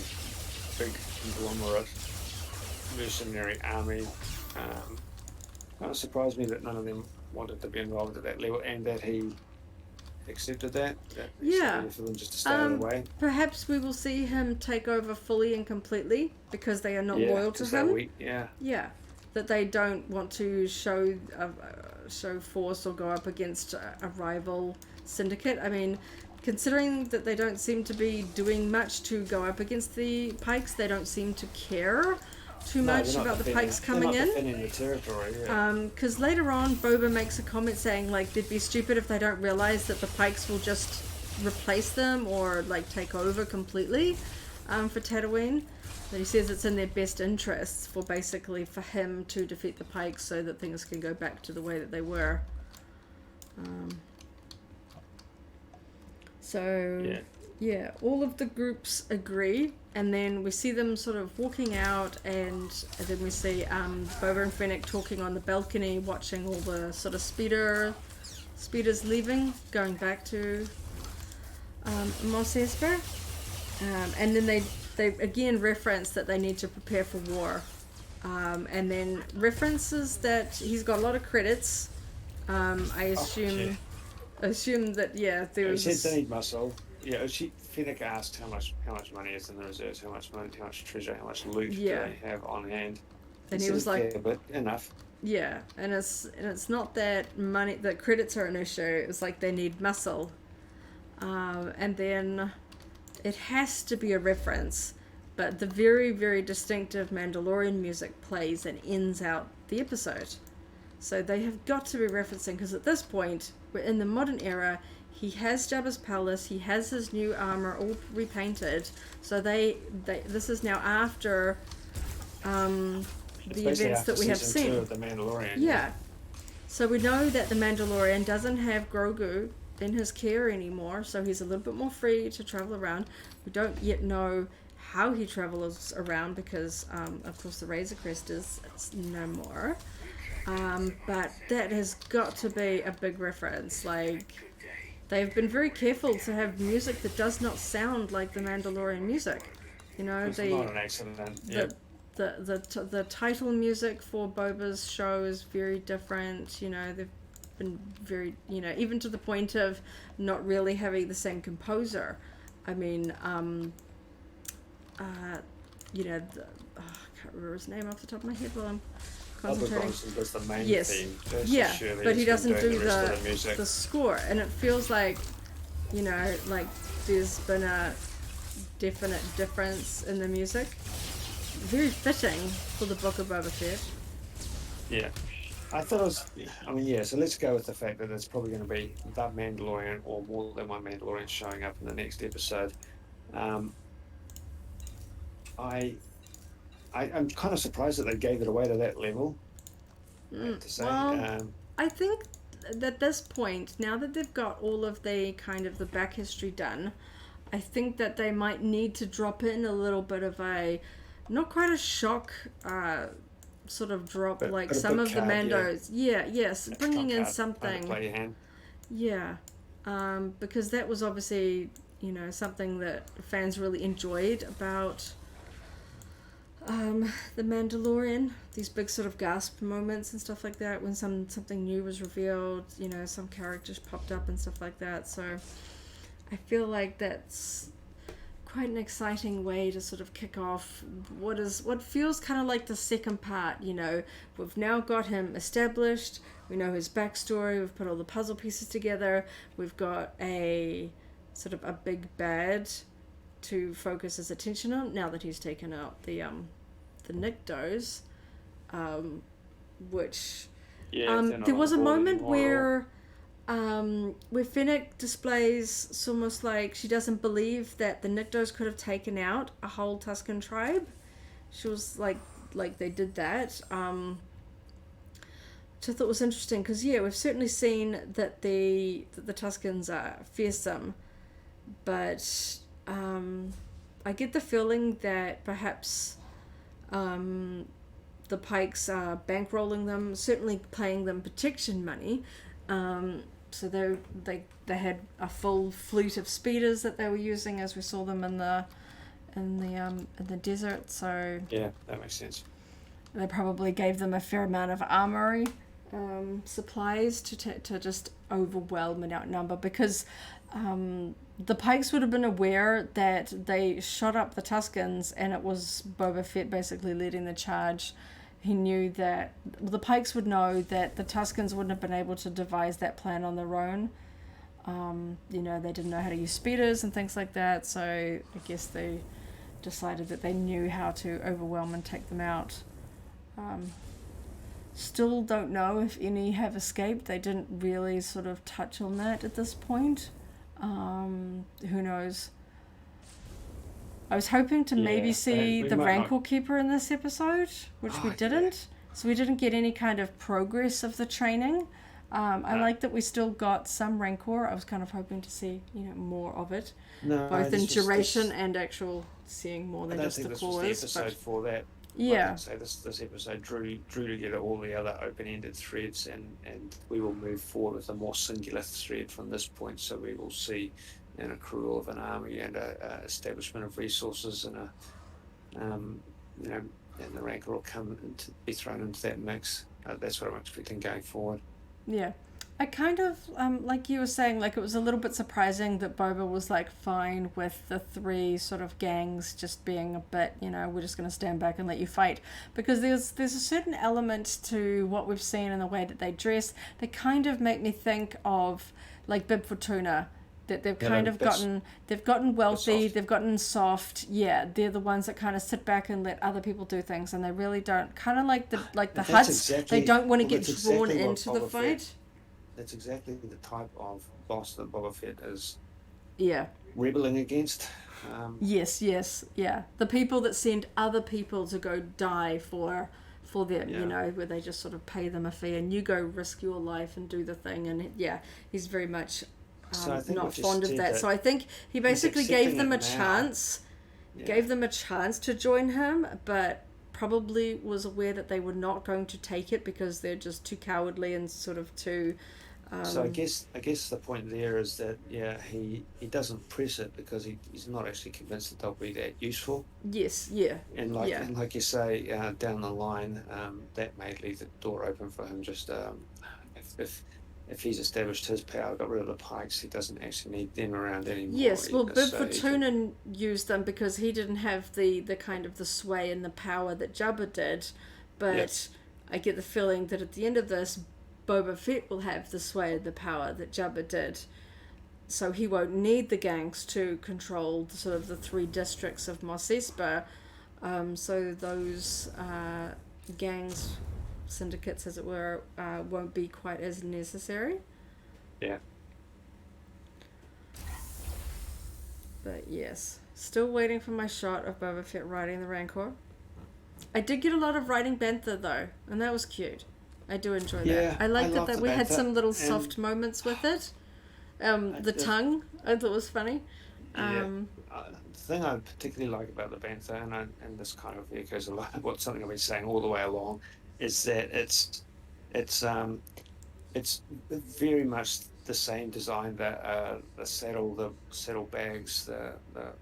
big conglomerate mercenary army. Kind of surprised me that none of them wanted to be involved at that level, and that he accepted that. For them just to stay out of the way. Perhaps we will see him take over fully and completely because they are not loyal to him. Yeah. That they don't want to show force or go up against a rival syndicate. I mean, considering that they don't seem to be doing much to go up against the Pikes, they don't seem to care too much about the Pikes coming in. They're not defending the territory, because later on, Boba makes a comment saying, like, they'd be stupid if they don't realize that the Pikes will just replace them or like take over completely for Tatooine. But he says it's in their best interests for him to defeat the Pikes so that things can go back to the way that they were. Yeah, all of the groups agree, and then we see them sort of walking out, and then we see Boba and Fennec talking on the balcony, watching all the sort of speeders leaving, going back to Mos Espa. And then they again reference that they need to prepare for war. And then references that he's got a lot of credits. I assume that there was. He said they need muscle. Yeah, Fennec asked how much money is in the reserves, how much treasure, how much loot do they have on hand. And he was like, but enough. Yeah, and it's not that money, that credits are an issue. It's like they need muscle. And then it has to be a reference, but the very, very distinctive Mandalorian music plays and ends out the episode. So they have got to be referencing, because at this point, we're in the modern era. He has Jabba's palace. He has his new armor all repainted. So this is now after the events that we have seen. Of the Mandalorian. Yeah. So we know that the Mandalorian doesn't have Grogu in his care anymore, so he's a little bit more free to travel around. We don't yet know how he travels around because, of course, the Razor Crest is no more. But that has got to be a big reference. Like, they've been very careful to have music that does not sound like the Mandalorian music. You know, it's not an accident. The title music for Boba's show is very different. You know, they've been very, even to the point of not really having the same composer. I mean, I can't remember his name off the top of my head while I'm concentrating. Was the main theme. But he doesn't do the score, and it feels like, like there's been a definite difference in the music. Very fitting for the Book of Boba Fett. Yeah. I thought it was, so let's go with the fact that it's probably going to be that Mandalorian or more than one Mandalorian showing up in the next episode. I'm kind of surprised that they gave it away to that level. I think that at this point, now that they've got all of the kind of the back history done, I think that they might need to drop in a little bit of a, not quite a shock sort of drop, but like some of the Mandos. Yes, bringing in something. Play your hand. Yeah, because that was obviously, something that fans really enjoyed about the Mandalorian. These big sort of gasp moments and stuff like that when something new was revealed. Some characters popped up and stuff like that. So I feel like that's quite an exciting way to sort of kick off what feels kind of like the second part. We've now got him established, we know his backstory, we've put all the puzzle pieces together, we've got a sort of a big bad to focus his attention on now that he's taken out the Niktos, which there was a moment where Fennec displays, it's almost like she doesn't believe that the Niktos could have taken out a whole Tusken tribe. She was like they did that. Which I thought was interesting because we've certainly seen that the Tuskens are fearsome, but I get the feeling that perhaps the Pikes are bankrolling them, certainly paying them protection money. So they had a full fleet of speeders that they were using as we saw them in the desert. So yeah, that makes sense. They probably gave them a fair amount of armory supplies to just overwhelm and outnumber, because the Pikes would have been aware that they shot up the Tuskens and it was Boba Fett basically leading the charge. He knew that the Pikes would know that the Tuskens wouldn't have been able to devise that plan on their own. They didn't know how to use speeders and things like that, so I guess they decided that they knew how to overwhelm and take them out. Still don't know if any have escaped. They didn't really sort of touch on that at this point. Who knows? I was hoping to maybe Yeah, see we the might not. Rancor Keeper in this episode, which we Oh yeah, didn't. So we didn't get any kind of progress of the training. I no, like that we still got some Rancor. I was kind of hoping to see, more of it, no. both in This was duration this. and actual seeing more I than don't just think the this was the cores. episode But for that. Like I yeah, say, this episode drew together all the other open-ended threads, and we will move forward with a more singular thread from this point. So we will see an accrual of an army and a establishment of resources and a um, you know, and the Rancor will come into be thrown into that mix. That's what I'm expecting going forward. yeah. I kind of, like you were saying, like it was a little bit surprising that Boba was like fine with the three sort of gangs just being a bit, we're just going to stand back and let you fight, because there's a certain element to what we've seen in the way that they dress that kind of make me think of like Bib Fortuna, that they've Yeah, kind of gotten they're wealthy, soft. they've gotten soft. Yeah, they're the ones that kind of sit back and let other people do things, and they really don't, kind of like the That's Huts, they exactly don't want to well. get That's drawn exactly what into the Boba Fett. fight. That's exactly the type of boss that Boba Fett is Yeah. rebelling against. Yes, yes, yeah. The people that send other people to go die for them, Yeah. where they just sort of pay them a fee and you go risk your life and do the thing. And yeah, he's very much So I think not what you fond of said that. that So I think he he's basically gave accepting them it a now. chance, Yeah. to join him, but probably was aware that they were not going to take it because they're just too cowardly and sort of too. So Um, I guess the point there is that yeah he doesn't press it because he's not actually convinced that they'll be that useful. yes, yeah, yeah. And like you say, down the line, that may leave the door open for him. Just if if if he's established his power, got rid of the pikes, he doesn't actually need them around anymore Yes, well, either. Bib So he can, Fortuna used them because he didn't have the kind of the sway and the power that Jabba did, yeah. but I get the feeling that at the end of this, Boba Fett will have the sway and the power that Jabba did, so he won't need the gangs to control the, sort of the three districts of Mos Espa. So those gangs, syndicates as it were, won't be quite as necessary. Yeah. But yes, still waiting for my shot of Boba Fett riding the Rancor. I did get a lot of riding Bantha though, and that was cute. I do enjoy that. Yeah, I I like love that the we had banter, some little and soft moments with it. I The just tongue I thought was funny. yeah. Um, The thing I particularly like about the Bantha, and this kind of echoes a lot of what something I've been saying all the way along, is that it's it's very much the same design. The saddlebags, the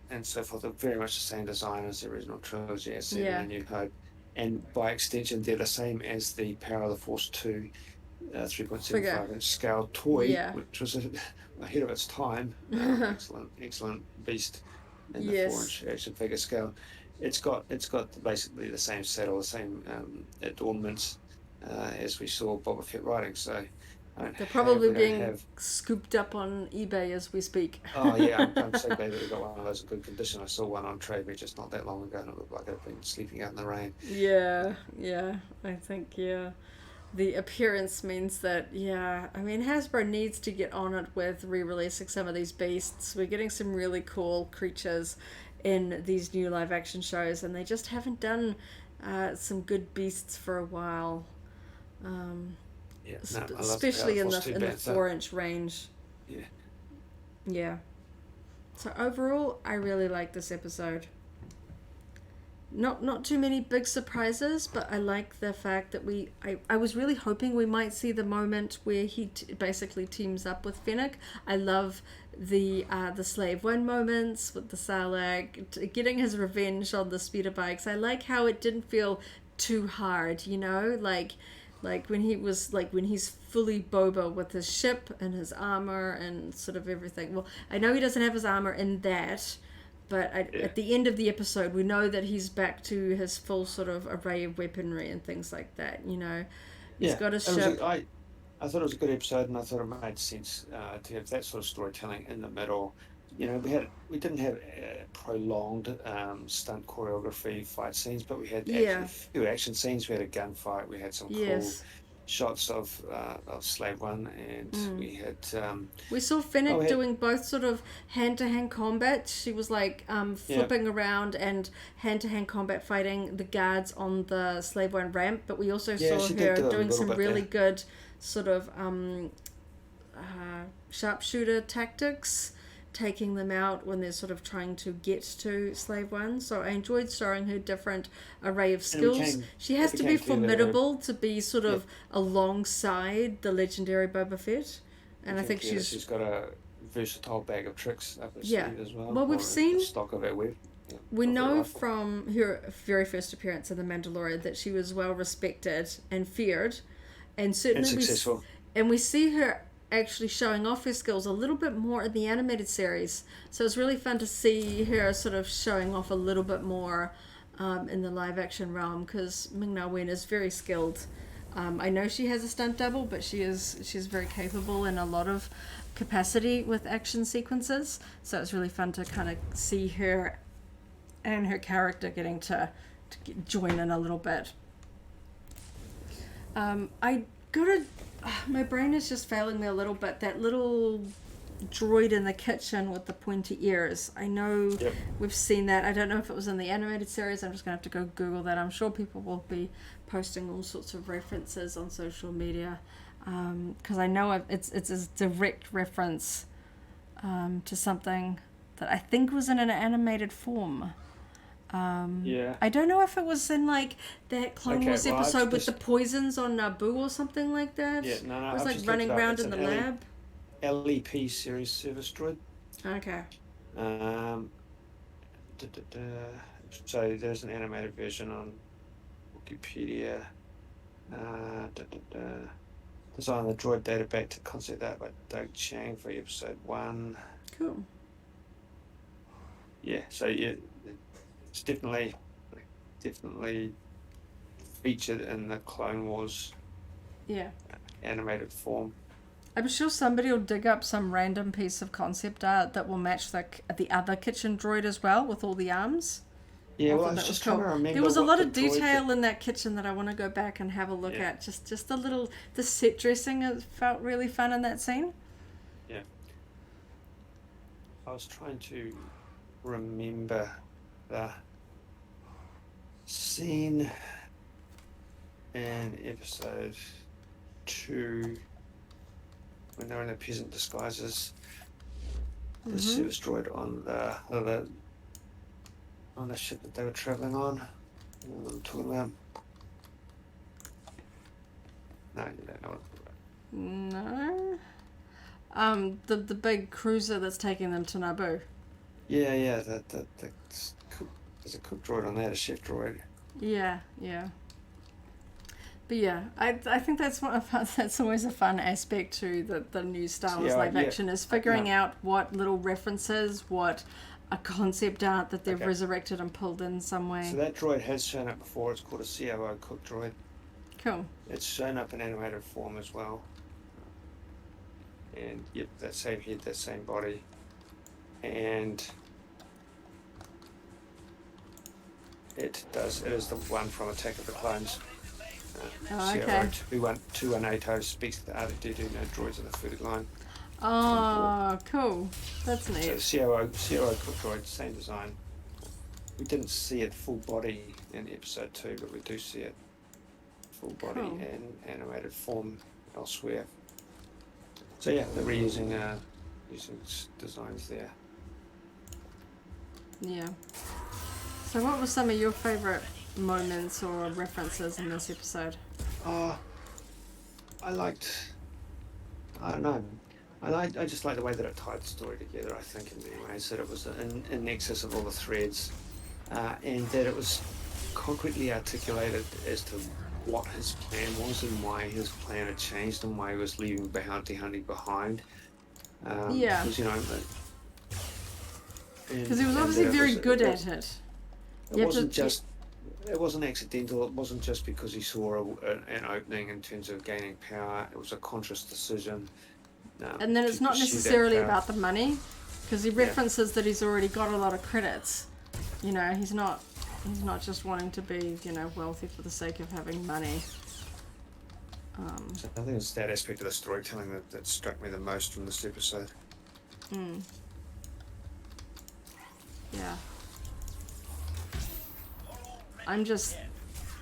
and so forth are very much the same design as the original trilogy, as seen in A yeah, New Hope, and by extension, they're the same as the Power of the Force 2 figure. 3.75-inch scale toy, Yeah. which was ahead of its time. Excellent beast in the four Yes. inch action figure scale. It's got basically the same saddle, the same adornments as we saw Boba Fett riding. So They're probably we don't being have. scooped up on eBay as we speak. Oh yeah, I'm so glad that we got one of those in good condition. I saw one on TradeMe just not that long ago, and it looked like it had been sleeping out in the rain. Yeah, yeah, I think, yeah. The appearance means that, yeah, I mean, Hasbro needs to get on it with re-releasing some of these beasts. We're getting some really cool creatures in these new live action shows, and they just haven't done some good beasts for a while. Um, Yeah, no, I love the Power of Especially the in Force 2 the Bantha. 4-inch range. Yeah, Yeah. So overall, I really like this episode. Not too many big surprises, but I like the fact that I was really hoping we might see the moment where he basically teams up with Fennec. I love the Slave One moments with the Sarlacc getting his revenge on the speeder bikes. I like how it didn't feel too hard, like when he's fully Boba with his ship and his armor and sort of everything. Well, I know he doesn't have his armor in that, but yeah, at the end of the episode, we know that he's back to his full sort of array of weaponry and things like that. He's yeah. got his It was. ship. I thought it was a good episode, and I thought it made sense to have that sort of storytelling in the middle. We didn't have prolonged stunt choreography fight scenes, but we had actually Yeah. a few action scenes. We had a gunfight. We had some cool Yes. shots of Slave One, and we had We saw Fennec we had- doing both sort of hand-to-hand combat. She was like flipping around and hand-to-hand combat fighting the guards on the Slave One ramp, but we also Yeah, saw she did her do a doing little some bit really there. good sort of sharpshooter tactics, taking them out when they're sort of trying to get to Slave One. So I enjoyed showing her different array of skills. She has it to be became clear that her- formidable to be sort of alongside the legendary Boba Fett. And I think she's got a versatile bag of tricks up her Yeah. sleeve as well. Well, we've or seen- the stock of her web. Yeah, we of her know rifle. from her very first appearance in The Mandalorian that she was well respected and feared, and certainly And successful. we see her actually showing off her skills a little bit more in the animated series. So it's really fun to see her sort of showing off a little bit more in the live action realm, because Ming-Na Wen is very skilled. I know she has a stunt double, but she's very capable in a lot of capacity with action sequences. So it's really fun to kind of see her and her character getting to join in a little bit. I gotta. My brain is just failing me a little bit. That little droid in the kitchen with the pointy ears. I know Yep. we've seen that. I don't know if it was in the animated series. I'm just gonna have to go Google that. I'm sure people will be posting all sorts of references on social media, because I know it's a direct reference to something that I think was in an animated form. Yeah. I don't know if it was in like that Clone Okay, Wars well, I've episode with just- the poisons on Naboo or something like that. Yeah, no, It was I've like just running looked it up. around It's in the an lab. LEP series service droid. Okay. So there's an animated version on Wikipedia. Design the droid data back to concept art by Doug Chang for episode 1. Cool. Yeah, so yeah, it's definitely featured in the Clone Wars Yeah. animated form. I'm sure somebody will dig up some random piece of concept art that will match the other kitchen droid as well, with all the arms. Yeah, I well, thought I was that just cool. trying to remember. There was a what lot the of droid detail in that kitchen that I want to go back and have a look Yeah. at. Just a little. The set dressing felt really fun in that scene. I was trying to remember the scene in episode 2 when they're in the peasant disguises. The service droid on the ship that they were traveling on. You know what I'm talking about? No, you don't know what I'm talking about. No. The big cruiser that's taking them to Naboo. Yeah, there's a cook droid on that, a chef droid. Yeah. But yeah, I think that's that's always a fun aspect to the new Star Wars live action, is figuring out what little references, what a concept art that they've resurrected and pulled in some way. So that droid has shown up before. It's called a COO cook droid. Cool. It's shown up in animated form as well. And yep, that same head, that same body. And it is the one from Attack of the Clones. Okay. COO 218 speaks to the R2D2 no droids in the food line. Oh, cool. That's So neat. COO cook droid, same design. We didn't see it full body in episode 2, but we do see it full body Cool. in animated form elsewhere. So yeah, they're reusing using designs there. Yeah. So what were some of your favourite moments or references in this episode? I just like the way that it tied the story together, I think, in many ways, that it was in nexus of all the threads, and that it was concretely articulated as to what his plan was and why his plan had changed and why he was leaving bounty hunting behind. Yeah. Because, you know, Because he was obviously very good at it. It wasn't accidental. It wasn't just because he saw an opening in terms of gaining power. It was a conscious decision. And then it's to not pursue that necessarily power. about the money, because he references that he's already got a lot of credits. You know, he's not just wanting to be, you know, wealthy for the sake of having money. So I think it's that aspect of the storytelling that struck me the most from this episode. Yeah. I'm just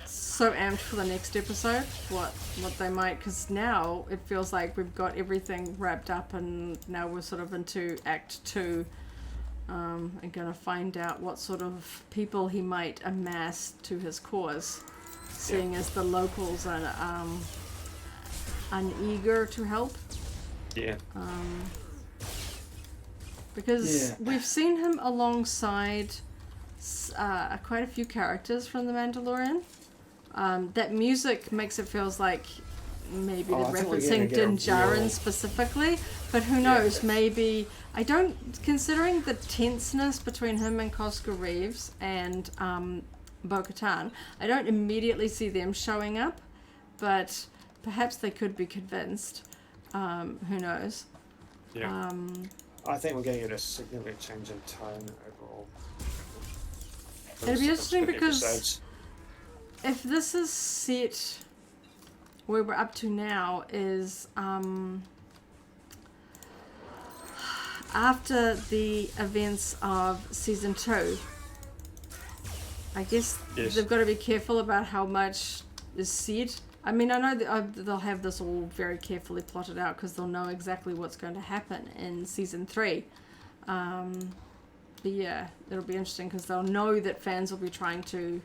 so amped for the next episode, what they might, because now it feels like we've got everything wrapped up and now we're sort of into Act 2 and going to find out what sort of people he might amass to his cause, seeing as the locals are uneager to help. Yeah. Because we've seen him alongside quite a few characters from The Mandalorian. That music makes it feels like maybe they're referencing Din Djarin specifically, but who knows? Maybe considering the tenseness between him and Cosca Reeves and Bo-Katan, I don't immediately see them showing up, but perhaps they could be convinced. Who knows? Yeah. I think we're going to get a significant change in tone overall. It'll be interesting because if this is set where we're up to now is after the events of season 2, I guess they've got to be careful about how much is said. I mean, I know that they'll have this all very carefully plotted out because they'll know exactly what's going to happen in season 3. But yeah, it'll be interesting because they'll know that fans will be trying to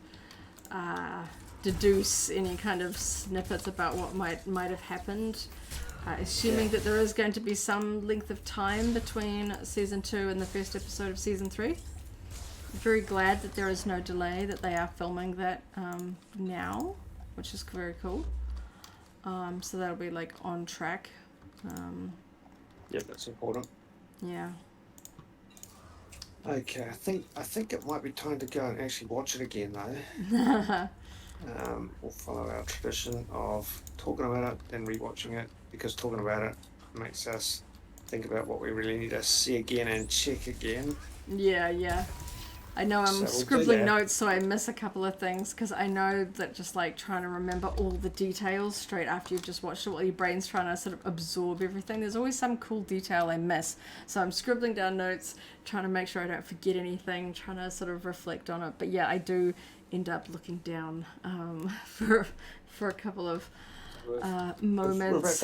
deduce any kind of snippets about what might have happened, assuming that there is going to be some length of time between season 2 and the first episode of season 3. I'm very glad that there is no delay, that they are filming that now, which is very cool. So that'll be like on track. Yeah, that's important. Yeah. Okay, I think it might be time to go and actually watch it again though. We'll follow our tradition of talking about it, then rewatching it, because talking about it makes us think about what we really need to see again and check again. Yeah. I know I'm scribbling notes so I miss a couple of things because I know that just like trying to remember all the details straight after you've just watched it while your brain's trying to sort of absorb everything, there's always some cool detail I miss. So I'm scribbling down notes, trying to make sure I don't forget anything, trying to sort of reflect on it. But yeah, I do end up looking down for a couple of moments.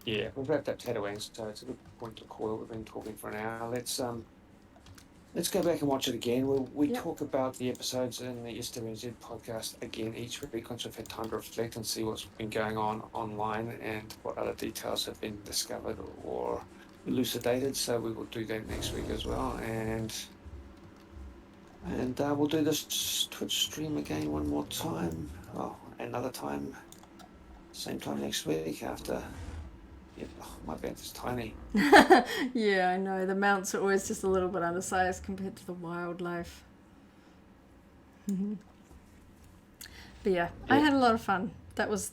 We've wrapped up Tatooine, so it's a good point to call it. We've been talking for an hour. Let's go back and watch it again. We talk about the episodes in the SWTOR podcast again each week once we've had time to reflect and see what's been going on online and what other details have been discovered or elucidated. So we will do that next week as well, and we'll do this Twitch stream again one more time. Oh, another time, same time next week after. Yeah, my bed is tiny. Yeah, I know. The mounts are always just a little bit undersized compared to the wildlife. But yeah, I had a lot of fun. That was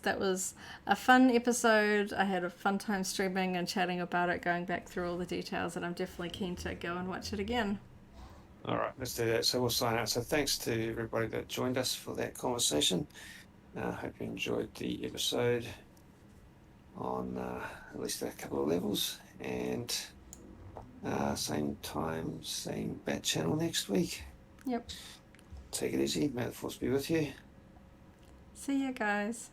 a fun episode. I had a fun time streaming and chatting about it, going back through all the details, and I'm definitely keen to go and watch it again. All right, let's do that. So we'll sign out. So thanks to everybody that joined us for that conversation. Hope you enjoyed the episode on at least a couple of levels, and same time, same bat channel next week. Yep. Take it easy. May the force be with you. See ya, guys.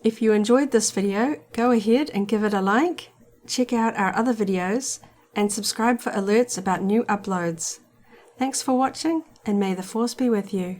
If you enjoyed this video, go ahead and give it a like, check out our other videos, and subscribe for alerts about new uploads. Thanks for watching, and may the force be with you.